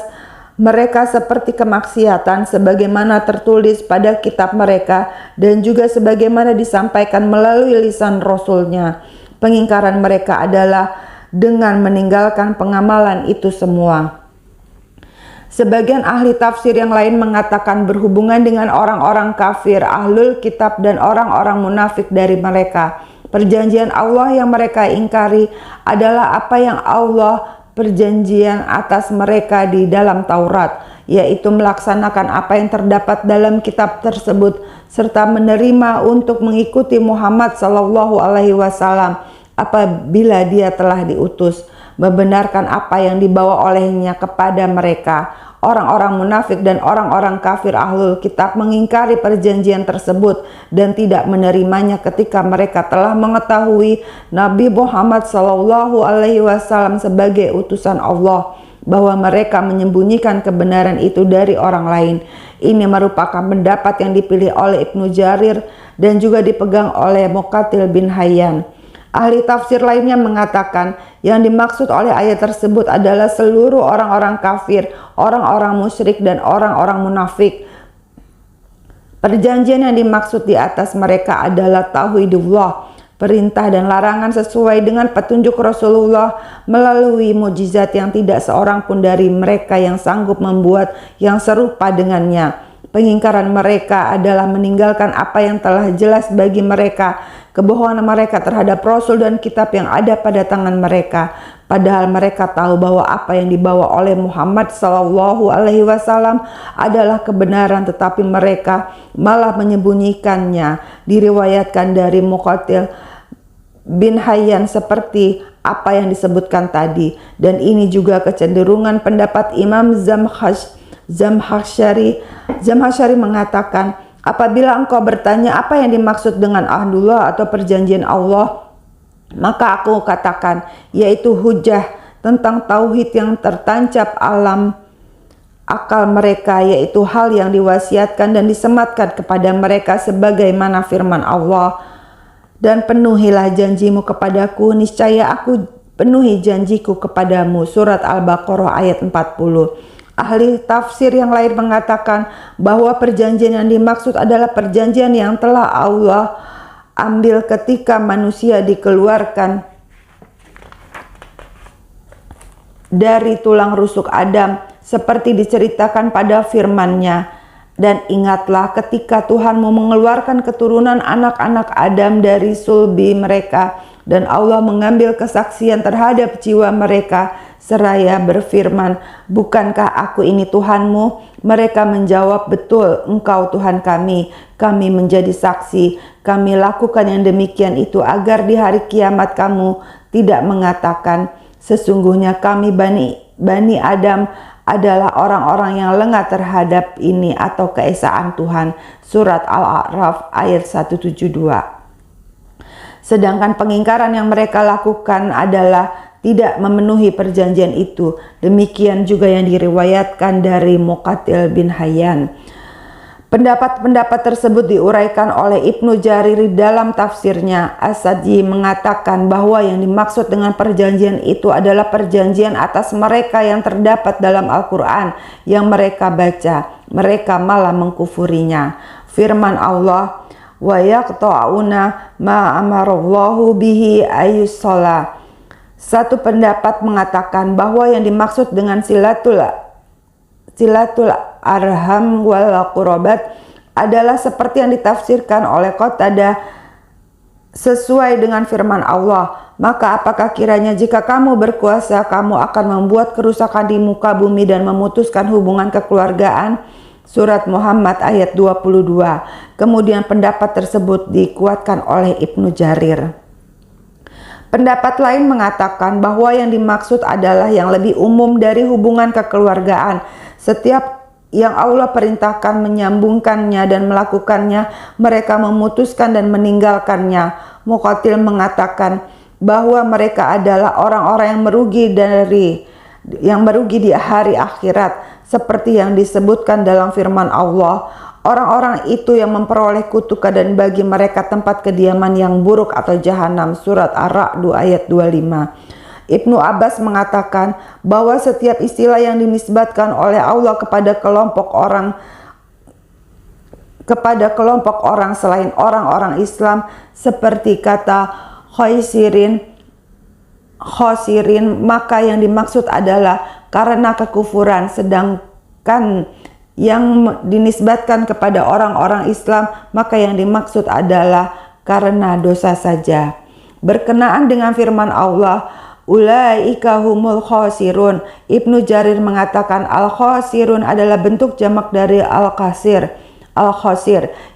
mereka seperti kemaksiatan sebagaimana tertulis pada kitab mereka dan juga sebagaimana disampaikan melalui lisan Rasulnya. Pengingkaran mereka adalah dengan meninggalkan pengamalan itu semua. Sebagian ahli tafsir yang lain mengatakan berhubungan dengan orang-orang kafir, ahlul kitab dan orang-orang munafik dari mereka. Perjanjian Allah yang mereka ingkari adalah apa yang Allah perjanjian atas mereka di dalam Taurat, yaitu melaksanakan apa yang terdapat dalam kitab tersebut serta menerima untuk mengikuti Muhammad SAW apabila dia telah diutus, membenarkan apa yang dibawa olehnya kepada mereka. Orang-orang munafik dan orang-orang kafir ahlul kitab mengingkari perjanjian tersebut dan tidak menerimanya ketika mereka telah mengetahui Nabi Muhammad SAW sebagai utusan Allah, bahwa mereka menyembunyikan kebenaran itu dari orang lain. Ini merupakan pendapat yang dipilih oleh Ibnu Jarir dan juga dipegang oleh Muqatil bin Hayyan. Ahli tafsir lainnya mengatakan yang dimaksud oleh ayat tersebut adalah seluruh orang-orang kafir, orang-orang musyrik dan orang-orang munafik. Perjanjian yang dimaksud di atas mereka adalah tauhidullah, perintah dan larangan sesuai dengan petunjuk Rasulullah melalui mukjizat yang tidak seorang pun dari mereka yang sanggup membuat yang serupa dengannya. Pengingkaran mereka adalah meninggalkan apa yang telah jelas bagi mereka, kebohongan mereka terhadap Rasul dan kitab yang ada pada tangan mereka, padahal mereka tahu bahwa apa yang dibawa oleh Muhammad SAW adalah kebenaran, tetapi mereka malah menyembunyikannya. Diriwayatkan dari Muqatil bin Hayyan seperti apa yang disebutkan tadi, dan ini juga kecenderungan pendapat Imam Zamkhsyari mengatakan, apabila engkau bertanya apa yang dimaksud dengan ahdullah atau perjanjian Allah, maka aku katakan, yaitu hujah tentang tauhid yang tertancap alam akal mereka, yaitu hal yang diwasiatkan dan disematkan kepada mereka sebagaimana firman Allah, dan penuhilah janjimu kepadaku, niscaya aku penuhi janjiku kepadamu. Surat Al-Baqarah ayat 40. Ahli tafsir yang lain mengatakan bahwa perjanjian yang dimaksud adalah perjanjian yang telah Allah ambil ketika manusia dikeluarkan dari tulang rusuk Adam seperti diceritakan pada firman-Nya. Dan ingatlah ketika Tuhanmu mengeluarkan keturunan anak-anak Adam dari sulbi mereka, dan Allah mengambil kesaksian terhadap jiwa mereka seraya berfirman, bukankah aku ini Tuhanmu? Mereka menjawab, betul, engkau Tuhan kami menjadi saksi. Kami lakukan yang demikian itu agar di hari kiamat kamu tidak mengatakan, sesungguhnya kami Bani Adam adalah orang-orang yang lengah terhadap ini atau keesaan Tuhan. Surat Al-A'raf ayat 172. Sedangkan pengingkaran yang mereka lakukan adalah tidak memenuhi perjanjian itu. Demikian juga yang diriwayatkan dari Muqatil bin Hayyan. Pendapat-pendapat tersebut diuraikan oleh Ibnu Jarir dalam tafsirnya. As-Sadji mengatakan bahwa yang dimaksud dengan perjanjian itu adalah perjanjian atas mereka yang terdapat dalam Al-Quran yang mereka baca. Mereka malah mengkufurinya. Firman Allah, wa yaqta'una ma amarallahu bihi ayyussalah. Satu pendapat mengatakan bahwa yang dimaksud dengan silatul arham wal qurabat adalah seperti yang ditafsirkan oleh Qatadah sesuai dengan firman Allah. Maka apakah kiranya jika kamu berkuasa, kamu akan membuat kerusakan di muka bumi dan memutuskan hubungan kekeluargaan? Surat Muhammad ayat 22. Kemudian pendapat tersebut dikuatkan oleh Ibnu Jarir. Pendapat lain mengatakan bahwa yang dimaksud adalah yang lebih umum dari hubungan kekeluargaan. Setiap yang Allah perintahkan menyambungkannya dan melakukannya, mereka memutuskan dan meninggalkannya. Muqatil mengatakan bahwa mereka adalah orang-orang yang merugi di hari akhirat, seperti yang disebutkan dalam firman Allah. Orang-orang itu yang memperoleh kutukan dan bagi mereka tempat kediaman yang buruk atau jahanam. Surat Ar-Ra'd ayat 25. Ibnu Abbas mengatakan bahwa setiap istilah yang dinisbatkan oleh Allah kepada kelompok orang selain orang-orang Islam, seperti kata khosirin, maka yang dimaksud adalah karena kekufuran, sedangkan yang dinisbatkan kepada orang-orang Islam, maka yang dimaksud adalah karena dosa saja. Berkenaan dengan firman Allah, ulaika humul khosirun, Ibnu Jarir mengatakan al-khosirun adalah bentuk jamak dari al-khasir,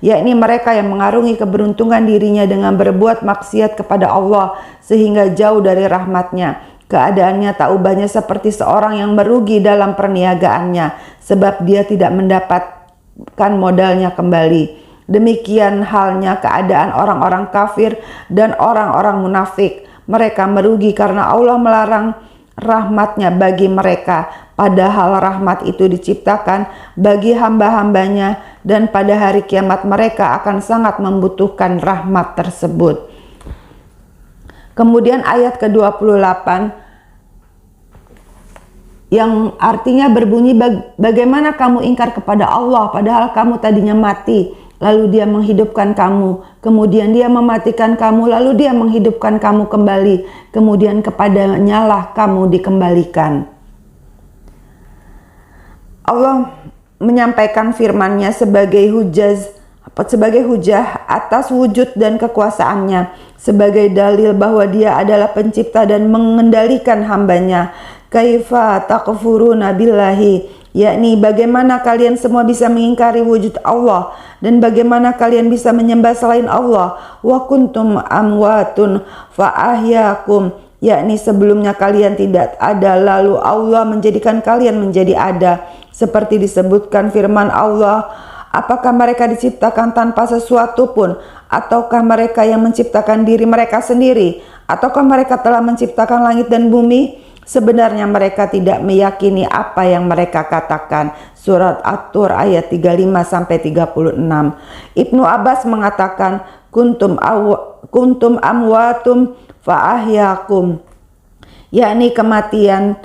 yakni mereka yang mengarungi keberuntungan dirinya dengan berbuat maksiat kepada Allah sehingga jauh dari rahmatnya. Keadaannya tak ubahnya seperti seorang yang merugi dalam perniagaannya, sebab dia tidak mendapatkan modalnya kembali. Demikian halnya keadaan orang-orang kafir dan orang-orang munafik. Mereka merugi karena Allah melarang rahmatnya bagi mereka, padahal rahmat itu diciptakan bagi hamba-hambanya, dan pada hari kiamat mereka akan sangat membutuhkan rahmat tersebut. Kemudian ayat ke-28 yang artinya berbunyi, bagaimana kamu ingkar kepada Allah padahal kamu tadinya mati, lalu dia menghidupkan kamu, kemudian dia mematikan kamu, lalu dia menghidupkan kamu kembali, kemudian kepadanya lah kamu dikembalikan. Allah menyampaikan firman-Nya sebagai hujah atas wujud dan kekuasaannya, sebagai dalil bahwa dia adalah pencipta dan mengendalikan hambanya. Kaifa takfuruna billahi, yakni bagaimana kalian semua bisa mengingkari wujud Allah, dan bagaimana kalian bisa menyembah selain Allah. Wa kuntum amwatun fa ahyakum, yakni sebelumnya kalian tidak ada, lalu Allah menjadikan kalian menjadi ada. Seperti disebutkan firman Allah, apakah mereka diciptakan tanpa sesuatu pun? Ataukah mereka yang menciptakan diri mereka sendiri? Ataukah mereka telah menciptakan langit dan bumi? Sebenarnya mereka tidak meyakini apa yang mereka katakan. Surat At-Tur ayat 35-36. Ibnu Abbas mengatakan kuntum amwatum fa ahyakum, yakni kematian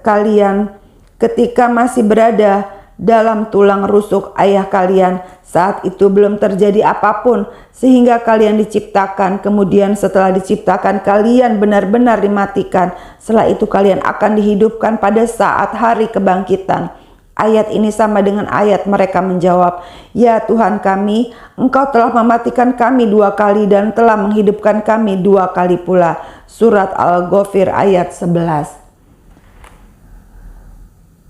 kalian ketika masih berada dalam tulang rusuk ayah kalian. Saat itu belum terjadi apapun sehingga kalian diciptakan. Kemudian setelah diciptakan kalian benar-benar dimatikan. Setelah itu kalian akan dihidupkan pada saat hari kebangkitan. Ayat ini sama dengan ayat mereka menjawab, ya Tuhan kami, Engkau telah mematikan kami 2 kali dan telah menghidupkan kami 2 kali pula. Surat Al-Ghafir ayat 11.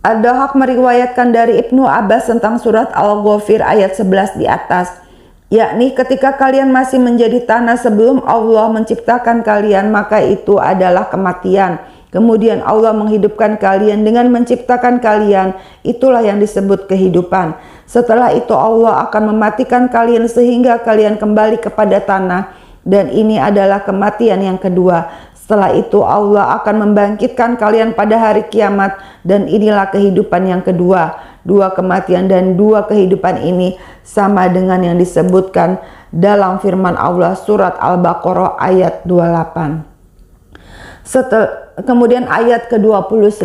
Ad-Dhahhak meriwayatkan dari Ibnu Abbas tentang surat Al-Ghafir ayat 11 di atas. yakni ketika kalian masih menjadi tanah sebelum Allah menciptakan kalian, maka itu adalah kematian. Kemudian Allah menghidupkan kalian dengan menciptakan kalian, itulah yang disebut kehidupan. Setelah itu Allah akan mematikan kalian sehingga kalian kembali kepada tanah, dan ini adalah kematian yang kedua. Setelah itu Allah akan membangkitkan kalian pada hari kiamat, dan inilah kehidupan yang kedua. Dua kematian dan dua kehidupan ini sama dengan yang disebutkan dalam firman Allah surat Al-Baqarah ayat 28. Kemudian ayat ke-29,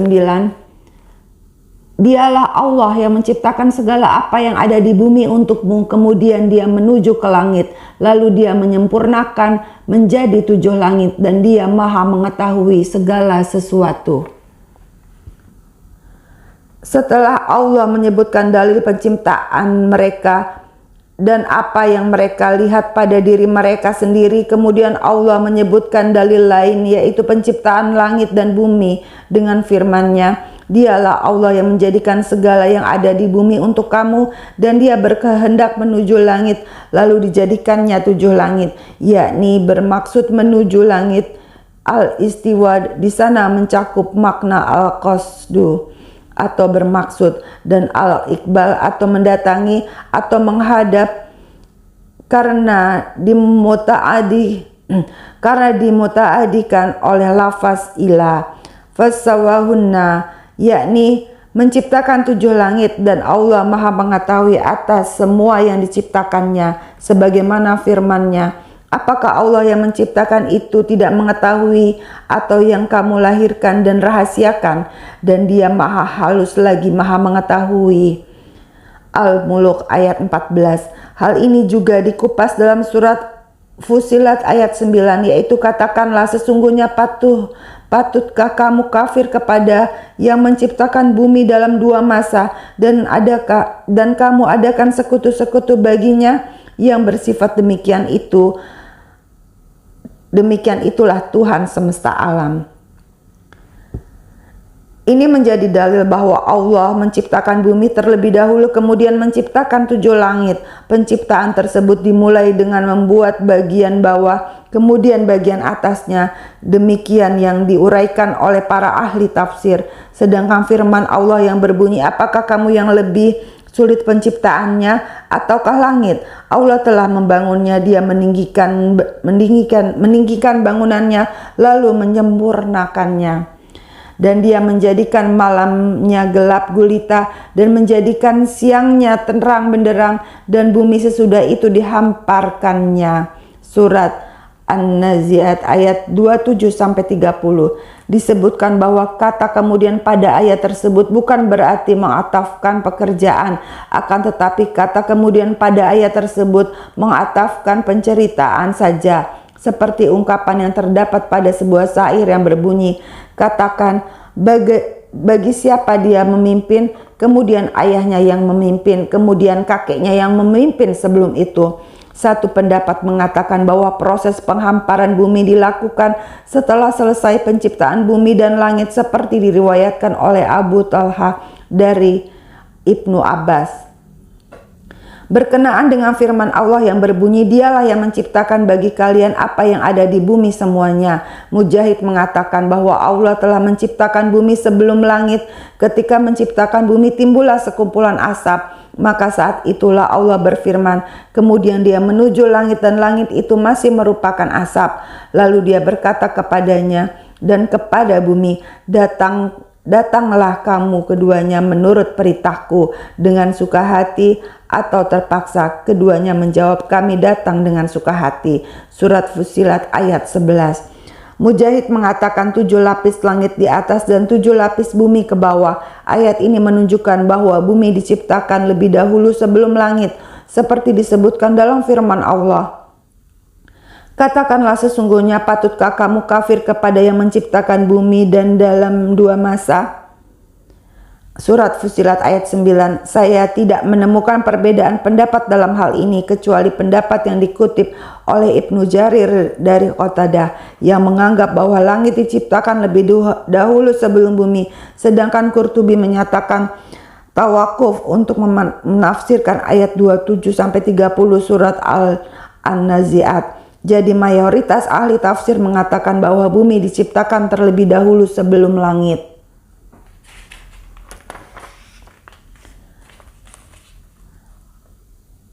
dialah Allah yang menciptakan segala apa yang ada di bumi untukmu, kemudian dia menuju ke langit, lalu dia menyempurnakan menjadi 7 langit, dan dia maha mengetahui segala sesuatu. Setelah Allah menyebutkan dalil penciptaan mereka dan apa yang mereka lihat pada diri mereka sendiri, kemudian Allah menyebutkan dalil lain, yaitu penciptaan langit dan bumi dengan firman-Nya, dialah Allah yang menjadikan segala yang ada di bumi untuk kamu, dan dia berkehendak menuju langit, lalu dijadikannya 7 langit, yakni bermaksud menuju langit. Al-istiwa di sana mencakup makna al-qasdu atau bermaksud, dan al-iqbal atau mendatangi atau menghadap, karena dimutaadikan oleh lafaz ila. Fasawahunna, yakni menciptakan 7 langit, dan Allah maha mengetahui atas semua yang diciptakannya, sebagaimana firman-Nya, apakah Allah yang menciptakan itu tidak mengetahui, atau yang kamu lahirkan dan rahasiakan, dan dia maha halus lagi maha mengetahui. Al-Muluk ayat 14. Hal ini juga dikupas dalam surat Fusilat ayat 9, yaitu katakanlah sesungguhnya patutkah kamu kafir kepada yang menciptakan bumi dalam 2 masa, dan kamu adakan sekutu-sekutu baginya yang bersifat demikian itu. Demikian itulah Tuhan semesta alam. Ini menjadi dalil bahwa Allah menciptakan bumi terlebih dahulu, kemudian menciptakan 7 langit. Penciptaan tersebut dimulai dengan membuat bagian bawah, kemudian bagian atasnya. Demikian yang diuraikan oleh para ahli tafsir. Sedangkan firman Allah yang berbunyi, apakah kamu yang lebih sulit penciptaannya ataukah langit? Allah telah membangunnya, dia meninggikan bangunannya, lalu menyempurnakannya. Dan dia menjadikan malamnya gelap gulita, dan menjadikan siangnya terang benderang, dan bumi sesudah itu dihamparkannya. Surat An-Nazi'at ayat 27-30. Disebutkan bahwa kata kemudian pada ayat tersebut bukan berarti mengatafkan pekerjaan, akan tetapi kata kemudian pada ayat tersebut mengatafkan penceritaan saja, seperti ungkapan yang terdapat pada sebuah syair yang berbunyi, katakan bagi siapa dia memimpin, kemudian ayahnya yang memimpin, kemudian kakeknya yang memimpin sebelum itu. Satu pendapat mengatakan bahwa proses penghamparan bumi dilakukan setelah selesai penciptaan bumi dan langit, seperti diriwayatkan oleh Abu Talha dari Ibnu Abbas. Berkenaan dengan firman Allah yang berbunyi, dialah yang menciptakan bagi kalian apa yang ada di bumi semuanya. Mujahid mengatakan bahwa Allah telah menciptakan bumi sebelum langit. Ketika menciptakan bumi timbullah sekumpulan asap. Maka saat itulah Allah berfirman, kemudian dia menuju langit dan langit itu masih merupakan asap. Lalu dia berkata kepadanya dan kepada bumi, datanglah kamu keduanya menurut perintahku dengan suka hati atau terpaksa. Keduanya menjawab, kami datang dengan suka hati. Surat Fusilat ayat 11. Mujahid mengatakan 7 lapis langit di atas dan 7 lapis bumi ke bawah. Ayat ini menunjukkan bahwa bumi diciptakan lebih dahulu sebelum langit, seperti disebutkan dalam firman Allah. Katakanlah sesungguhnya patutkah kamu kafir kepada yang menciptakan bumi dan dalam 2 masa? Surat Fusilat ayat 9. Saya tidak menemukan perbedaan pendapat dalam hal ini kecuali pendapat yang dikutip oleh Ibnu Jarir dari Qatadah yang menganggap bahwa langit diciptakan lebih dahulu sebelum bumi, sedangkan Qurtubi menyatakan tawakuf untuk menafsirkan ayat 27 sampai 30 surat An-Nazi'at. Jadi mayoritas ahli tafsir mengatakan bahwa bumi diciptakan terlebih dahulu sebelum langit.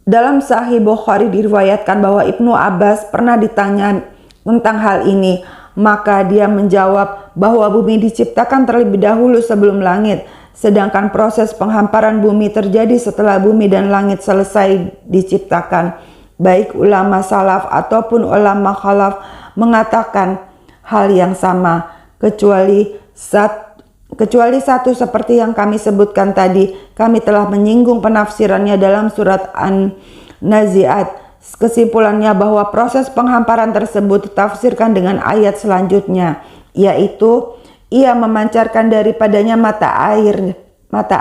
Dalam Sahih Bukhari diriwayatkan bahwa Ibnu Abbas pernah ditanya tentang hal ini, maka dia menjawab bahwa bumi diciptakan terlebih dahulu sebelum langit, sedangkan proses penghamparan bumi terjadi setelah bumi dan langit selesai diciptakan. Baik ulama salaf ataupun ulama khalaf mengatakan hal yang sama, kecuali satu seperti yang kami sebutkan tadi. Kami telah menyinggung penafsirannya dalam surat An-Nazi'at. Kesimpulannya bahwa proses penghamparan tersebut ditafsirkan dengan ayat selanjutnya, yaitu ia memancarkan daripadanya mata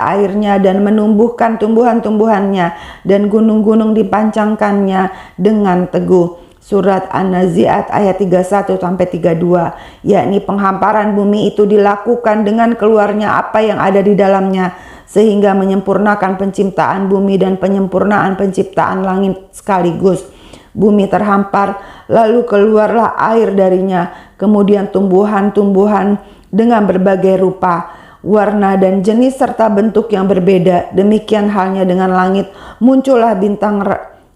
airnya dan menumbuhkan tumbuhan-tumbuhannya, dan gunung-gunung dipancangkannya dengan teguh. Surat An-Nazi'at ayat 31 sampai 32, yakni penghamparan bumi itu dilakukan dengan keluarnya apa yang ada di dalamnya, sehingga menyempurnakan penciptaan bumi dan penyempurnaan penciptaan langit sekaligus. Bumi terhampar, lalu keluarlah air darinya, kemudian tumbuhan-tumbuhan dengan berbagai rupa, warna dan jenis serta bentuk yang berbeda. Demikian halnya dengan langit, muncullah bintang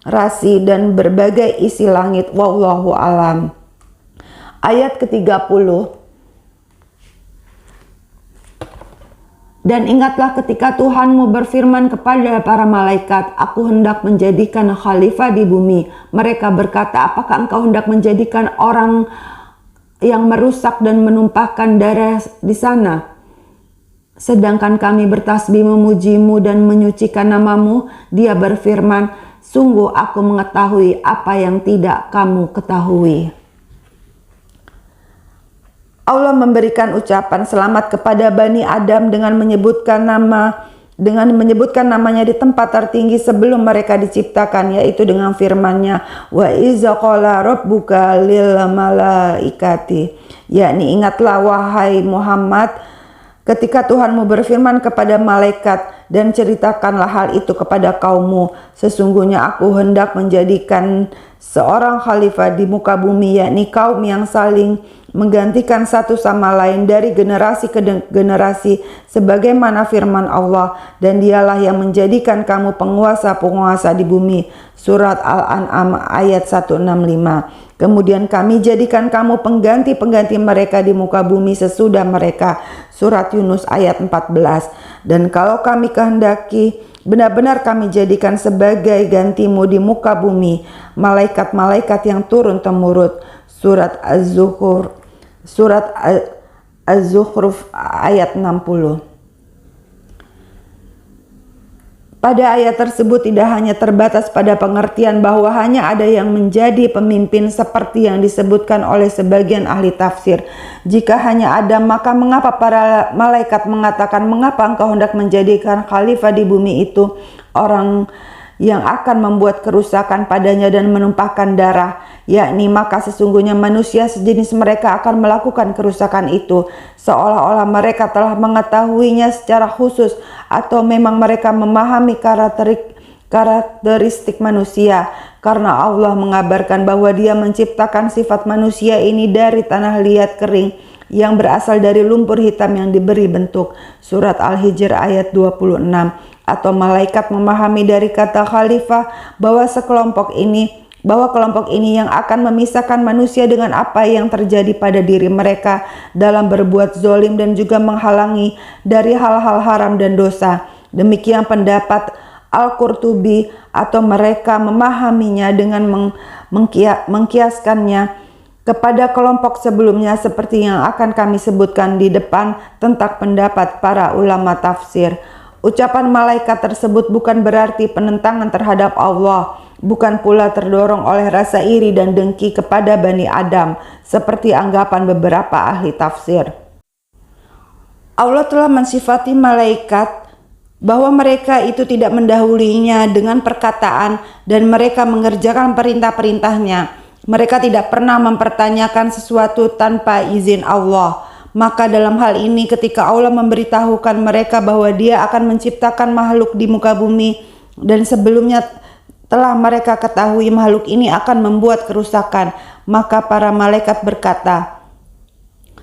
rasi dan berbagai isi langit. Wallahu alam. Ayat ke-30. Dan ingatlah ketika Tuhanmu berfirman kepada para malaikat, aku hendak menjadikan khalifah di bumi. Mereka berkata, apakah engkau hendak menjadikan orang yang merusak dan menumpahkan darah di sana? Sedangkan kami bertasbih memujimu dan menyucikan namamu. Dia berfirman, sungguh aku mengetahui apa yang tidak kamu ketahui. Allah memberikan ucapan selamat kepada Bani Adam dengan menyebutkan namanya di tempat tertinggi sebelum mereka diciptakan, yaitu dengan firman-Nya, wa iza qala rabbuka lil malaikati, yakni ingatlah wahai Muhammad ketika Tuhanmu berfirman kepada malaikat, dan ceritakanlah hal itu kepada kaummu, sesungguhnya aku hendak menjadikan seorang khalifah di muka bumi, yakni kaum yang saling menggantikan satu sama lain dari generasi ke generasi, sebagaimana firman Allah, dan dialah yang menjadikan kamu penguasa-penguasa di bumi. Surat Al-An'am ayat 165. Kemudian kami jadikan kamu pengganti-pengganti mereka di muka bumi sesudah mereka. Surat Yunus ayat 14. Dan kalau kami kehendaki, benar-benar kami jadikan sebagai gantimu di muka bumi malaikat-malaikat yang turun-temurun. Surat Az-Zukhruf ayat 60. Pada ayat tersebut tidak hanya terbatas pada pengertian bahwa hanya ada yang menjadi pemimpin seperti yang disebutkan oleh sebagian ahli tafsir. Jika hanya ada, maka mengapa para malaikat mengatakan, mengapa engkau hendak menjadikan khalifah di bumi itu orang yang akan membuat kerusakan padanya dan menumpahkan darah, yakni maka sesungguhnya manusia sejenis mereka akan melakukan kerusakan itu, seolah-olah mereka telah mengetahuinya secara khusus, atau memang mereka memahami karakteristik manusia, karena Allah mengabarkan bahwa Dia menciptakan sifat manusia ini dari tanah liat kering yang berasal dari lumpur hitam yang diberi bentuk. Surat Al-Hijr ayat 26. Atau malaikat memahami dari kata khalifah bahwa kelompok ini yang akan memisahkan manusia dengan apa yang terjadi pada diri mereka dalam berbuat zolim dan juga menghalangi dari hal-hal haram dan dosa. Demikian pendapat Al-Qurtubi, atau mereka memahaminya dengan mengkiaskannya kepada kelompok sebelumnya seperti yang akan kami sebutkan di depan tentang pendapat para ulama tafsir. Ucapan malaikat tersebut bukan berarti penentangan terhadap Allah, bukan pula terdorong oleh rasa iri dan dengki kepada Bani Adam seperti anggapan beberapa ahli tafsir. Allah telah mensifati malaikat bahwa mereka itu tidak mendahuluinya dengan perkataan dan mereka mengerjakan perintah-perintahnya. Mereka tidak pernah mempertanyakan sesuatu tanpa izin Allah. Maka dalam hal ini ketika Allah memberitahukan mereka bahwa Dia akan menciptakan makhluk di muka bumi, dan sebelumnya telah mereka ketahui makhluk ini akan membuat kerusakan, maka para malaikat berkata,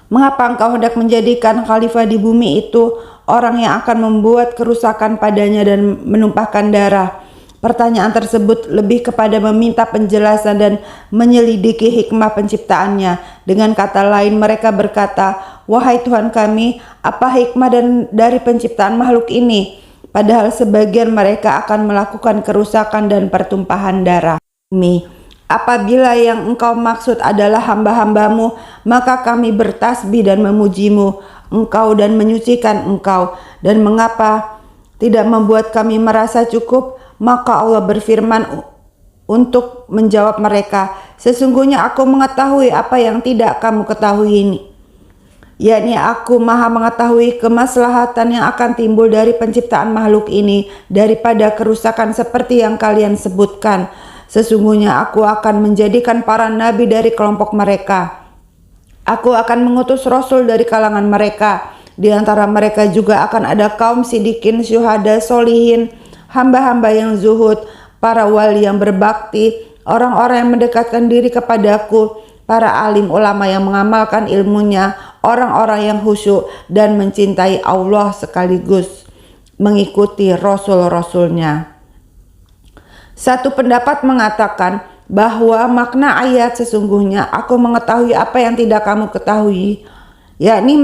"Mengapa engkau hendak menjadikan khalifah di bumi itu orang yang akan membuat kerusakan padanya dan menumpahkan darah?" Pertanyaan tersebut lebih kepada meminta penjelasan dan menyelidiki hikmah penciptaannya. Dengan kata lain, mereka berkata, "Wahai Tuhan kami, apa hikmah dari penciptaan makhluk ini? Padahal sebagian mereka akan melakukan kerusakan dan pertumpahan darah bumi. Apabila yang engkau maksud adalah hamba-hambamu, maka kami bertasbih dan memujimu, engkau dan menyucikan engkau. Dan mengapa tidak membuat kami merasa cukup?" Maka Allah berfirman untuk menjawab mereka, "Sesungguhnya aku mengetahui apa yang tidak kamu ketahui ini, yakni aku maha mengetahui kemaslahatan yang akan timbul dari penciptaan makhluk ini daripada kerusakan seperti yang kalian sebutkan. Sesungguhnya aku akan menjadikan para nabi dari kelompok mereka. Aku akan mengutus rasul dari kalangan mereka. Di antara mereka juga akan ada kaum sidikin, syuhada, solihin, hamba-hamba yang zuhud, para wali yang berbakti, orang-orang yang mendekatkan diri kepadaku, para alim ulama yang mengamalkan ilmunya, orang-orang yang khusyuk dan mencintai Allah sekaligus mengikuti rasul-rasulnya." Satu pendapat mengatakan bahwa makna ayat "sesungguhnya aku mengetahui apa yang tidak kamu ketahui", yakni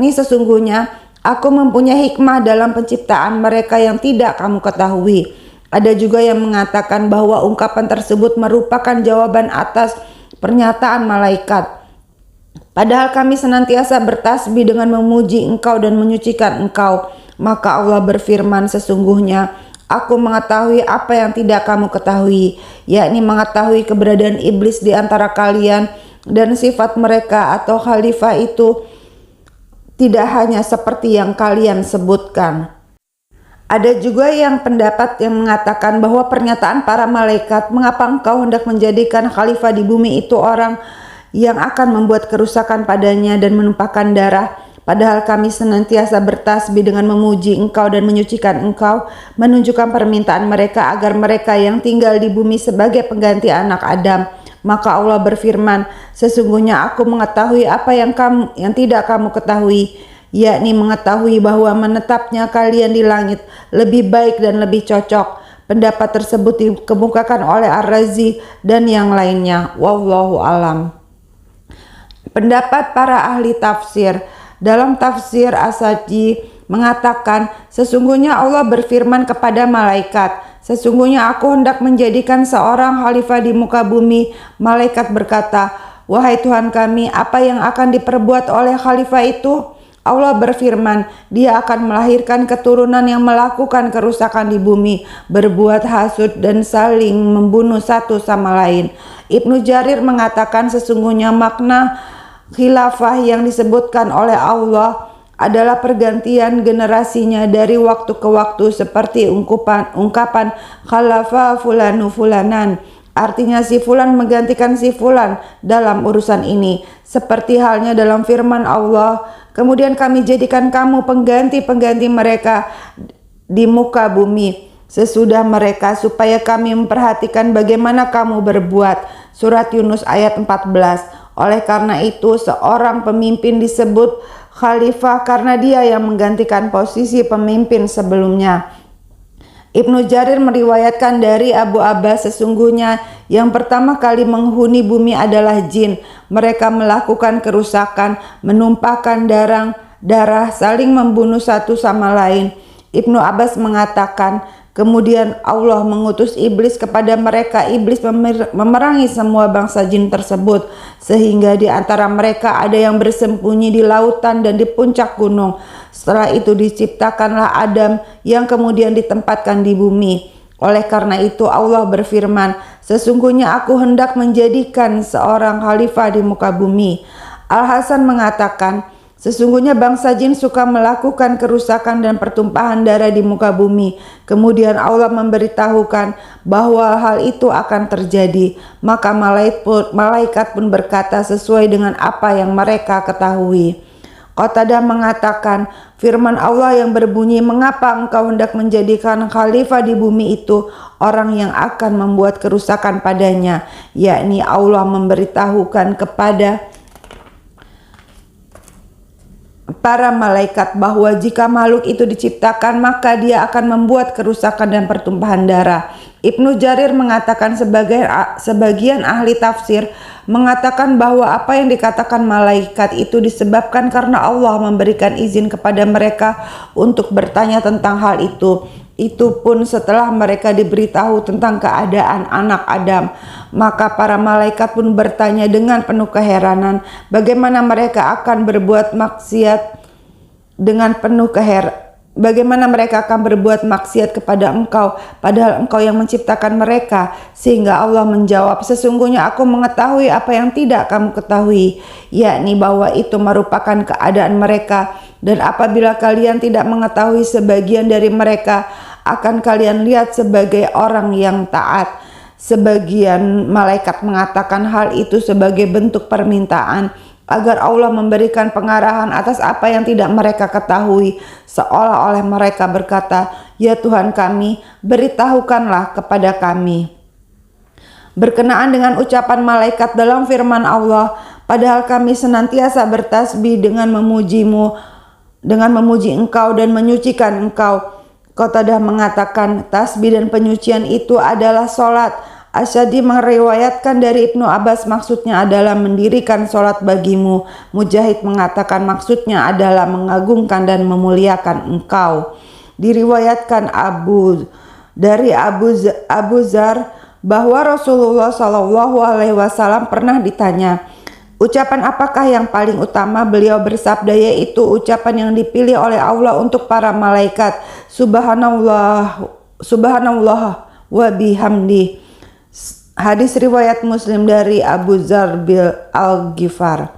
sesungguhnya aku mempunyai hikmah dalam penciptaan mereka yang tidak kamu ketahui. Ada juga yang mengatakan bahwa ungkapan tersebut merupakan jawaban atas pernyataan malaikat. Padahal kami senantiasa bertasbih dengan memuji engkau dan menyucikan engkau. Maka Allah berfirman, "Sesungguhnya aku mengetahui apa yang tidak kamu ketahui, yakni mengetahui keberadaan iblis di antara kalian dan sifat mereka atau khalifah itu tidak hanya seperti yang kalian sebutkan." Ada juga yang pendapat yang mengatakan bahwa pernyataan para malaikat, "Mengapa engkau hendak menjadikan khalifah di bumi itu orang yang akan membuat kerusakan padanya dan menumpahkan darah, padahal kami senantiasa bertasbih dengan memuji engkau dan menyucikan engkau," menunjukkan permintaan mereka agar mereka yang tinggal di bumi sebagai pengganti anak Adam. Maka Allah berfirman, "Sesungguhnya aku mengetahui apa yang tidak kamu ketahui, yakni mengetahui bahwa menetapnya kalian di langit lebih baik dan lebih cocok." Pendapat tersebut dikemukakan oleh Ar-Razi dan yang lainnya. Wallahu alam. Pendapat para ahli tafsir. Dalam tafsir As-Saji mengatakan, sesungguhnya Allah berfirman kepada malaikat, "Sesungguhnya aku hendak menjadikan seorang khalifah di muka bumi." Malaikat berkata, "Wahai Tuhan kami, apa yang akan diperbuat oleh khalifah itu?" Allah berfirman, "Dia akan melahirkan keturunan yang melakukan kerusakan di bumi, berbuat hasud dan saling membunuh satu sama lain." Ibnu Jarir mengatakan sesungguhnya makna khilafah yang disebutkan oleh Allah adalah pergantian generasinya dari waktu ke waktu seperti ungkapan khalafa fulanu fulanan, artinya si fulan menggantikan si fulan dalam urusan ini, seperti halnya dalam firman Allah, "Kemudian kami jadikan kamu pengganti-pengganti mereka di muka bumi sesudah mereka supaya kami memperhatikan bagaimana kamu berbuat." Surat Yunus ayat 14. Oleh karena itu seorang pemimpin disebut khalifah karena dia yang menggantikan posisi pemimpin sebelumnya. Ibnu Jarir meriwayatkan dari Abu Abbas, sesungguhnya yang pertama kali menghuni bumi adalah jin. Mereka melakukan kerusakan, menumpahkan darah, saling membunuh satu sama lain. Ibnu Abbas mengatakan, kemudian Allah mengutus iblis kepada mereka. Iblis memerangi semua bangsa jin tersebut, sehingga di antara mereka ada yang bersembunyi di lautan dan di puncak gunung. Setelah itu diciptakanlah Adam yang kemudian ditempatkan di bumi. Oleh karena itu Allah berfirman, "Sesungguhnya aku hendak menjadikan seorang khalifah di muka bumi." Al-Hasan mengatakan, Sesungguhnya bangsa jin suka melakukan kerusakan dan pertumpahan darah di muka bumi. Kemudian Allah memberitahukan bahwa hal itu akan terjadi. Maka malaikat pun berkata sesuai dengan apa yang mereka ketahui. Qatadah mengatakan, firman Allah yang berbunyi, mengapa engkau hendak menjadikan khalifah di bumi itu orang yang akan membuat kerusakan padanya, yakni Allah memberitahukan kepada para malaikat bahwa jika makhluk itu diciptakan maka dia akan membuat kerusakan dan pertumpahan darah. Ibnu Jarir mengatakan sebagian ahli tafsir mengatakan bahwa apa yang dikatakan malaikat itu disebabkan karena Allah memberikan izin kepada mereka untuk bertanya tentang hal itu. Itu pun setelah mereka diberitahu tentang keadaan anak Adam. Maka para malaikat pun bertanya dengan penuh keheranan, bagaimana mereka akan berbuat maksiat bagaimana mereka akan berbuat maksiat kepada engkau, padahal engkau yang menciptakan mereka. Sehingga Allah menjawab, sesungguhnya aku mengetahui apa yang tidak kamu ketahui, yakni bahwa itu merupakan keadaan mereka. Dan apabila kalian tidak mengetahui sebagian dari mereka, akan kalian lihat sebagai orang yang taat. Sebagian malaikat mengatakan hal itu sebagai bentuk permintaan agar Allah memberikan pengarahan atas apa yang tidak mereka ketahui, seolah-olah mereka berkata, ya Tuhan kami, beritahukanlah kepada kami. Berkenaan dengan ucapan malaikat dalam firman Allah, padahal kami senantiasa bertasbih dengan memujimu, dengan memuji engkau dan menyucikan engkau. Qatadah mengatakan tasbih dan penyucian itu adalah solat. Asyadi meriwayatkan dari Ibnu Abbas maksudnya adalah mendirikan solat bagimu. Mujahid mengatakan maksudnya adalah mengagungkan dan memuliakan engkau. Diriwayatkan dari Abu Zar bahwa Rasulullah SAW pernah ditanya, ucapan apakah yang paling utama? Beliau bersabda, yaitu ucapan yang dipilih oleh Allah untuk para malaikat. Subhanallah wa bihamdi. Hadis riwayat Muslim dari Abu Zar bil Al-Ghifar.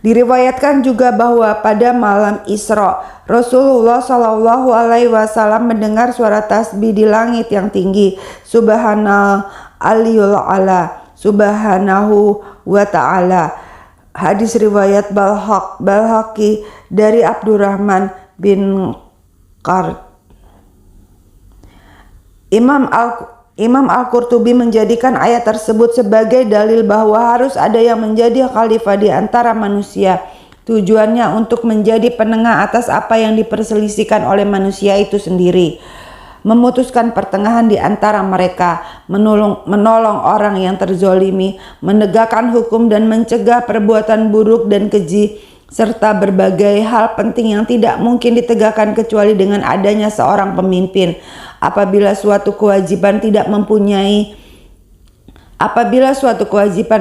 Diriwayatkan juga bahwa pada malam Isra, Rasulullah SAW mendengar suara tasbih di langit yang tinggi. Subhanal aliyul ala, subhanahu wa ta'ala. Hadis riwayat Balhaqi dari Abdurrahman bin Qard. Imam Al-Qurtubi menjadikan ayat tersebut sebagai dalil bahwa harus ada yang menjadi khalifah di antara manusia. Tujuannya untuk menjadi penengah atas apa yang diperselisihkan oleh manusia itu sendiri, memutuskan pertengahan di antara mereka, menolong orang yang terzolimi, menegakkan hukum dan mencegah perbuatan buruk dan keji, serta berbagai hal penting yang tidak mungkin ditegakkan kecuali dengan adanya seorang pemimpin. Apabila suatu kewajiban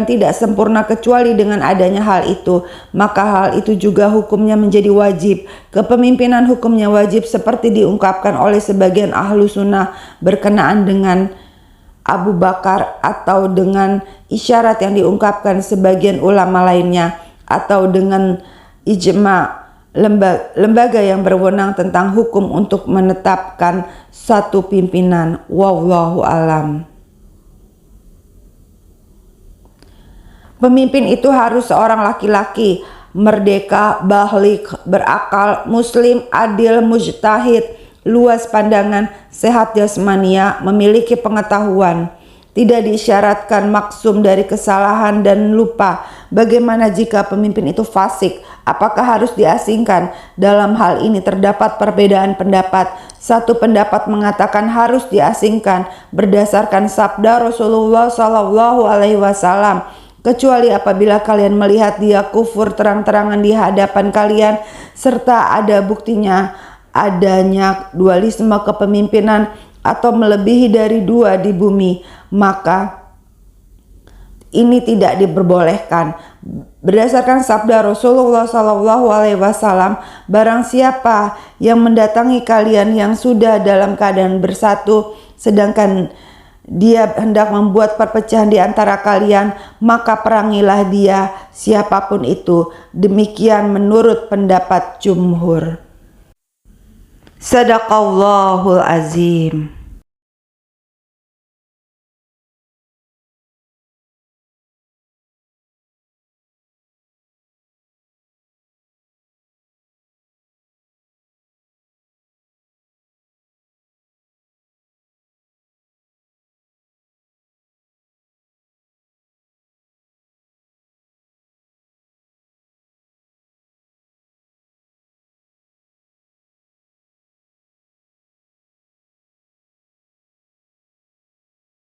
tidak sempurna kecuali dengan adanya hal itu, maka hal itu juga hukumnya menjadi wajib. Kepemimpinan hukumnya wajib seperti diungkapkan oleh sebagian ahlu sunnah berkenaan dengan Abu Bakar, atau dengan isyarat yang diungkapkan sebagian ulama lainnya, atau dengan ijma lembaga yang berwenang tentang hukum untuk menetapkan satu pimpinan. Wallahu alam. Pemimpin itu harus seorang laki-laki, merdeka, baligh, berakal, muslim, adil, mujtahid, luas pandangan, sehat jasmania, memiliki pengetahuan, tidak diisyaratkan maksum dari kesalahan dan lupa. Bagaimana jika pemimpin itu fasik? Apakah harus diasingkan? Dalam hal ini terdapat perbedaan pendapat. Satu pendapat mengatakan harus diasingkan berdasarkan sabda Rasulullah SAW, kecuali apabila kalian melihat dia kufur terang-terangan di hadapan kalian, serta ada buktinya adanya dualisme kepemimpinan atau melebihi dari dua di bumi, maka ini tidak diperbolehkan. Berdasarkan sabda Rasulullah SAW, barang siapa yang mendatangi kalian yang sudah dalam keadaan bersatu, sedangkan dia hendak membuat perpecahan di antara kalian, maka perangilah dia, siapapun itu. Demikian menurut pendapat jumhur. Sadaqallahul azim.